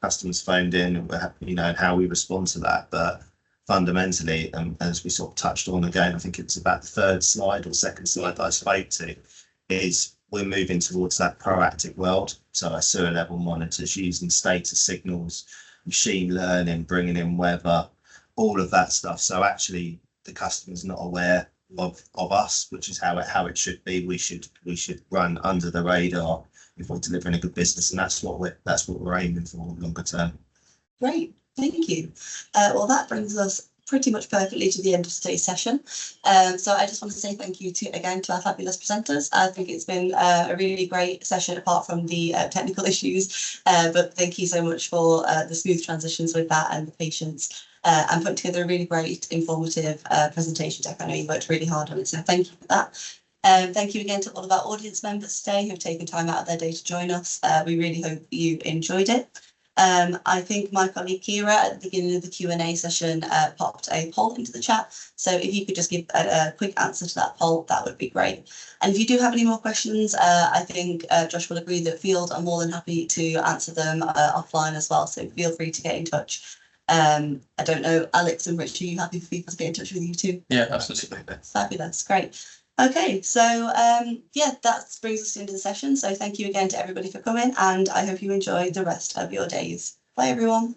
Customers phoned in, and we're happy, and how we respond to that. But fundamentally, as we sort of touched on again, I think it's about the third slide or second slide that I spoke to, is we're moving towards that proactive world. So our sewer level monitors using status signals, machine learning, bringing in weather, all of that stuff. So actually, the customer's not aware of us, which is how it should be. We should run under the radar if we're delivering a good business, and that's what we're aiming for longer term. Great, thank you. Well, that brings us pretty much perfectly to the end of today's session. So I just want to say thank you again to our fabulous presenters. I think it's been a really great session, apart from the technical issues. But thank you so much for the smooth transitions with that and the patience. And putting together a really great, informative presentation deck. I know you worked really hard on it, so thank you for that. Thank you again to all of our audience members today who have taken time out of their day to join us. We really hope you enjoyed it. I think my colleague Kira at the beginning of the Q&A session popped a poll into the chat. So if you could just give a quick answer to that poll, that would be great. And if you do have any more questions, I think Josh will agree that FYLD are more than happy to answer them offline as well. So feel free to get in touch. I don't know, Alex and Rich, are you happy for people to get in touch with you too? Yeah, absolutely. Fabulous, great. Okay, so that brings us into the session. So thank you again to everybody for coming, and I hope you enjoy the rest of your days. Bye everyone.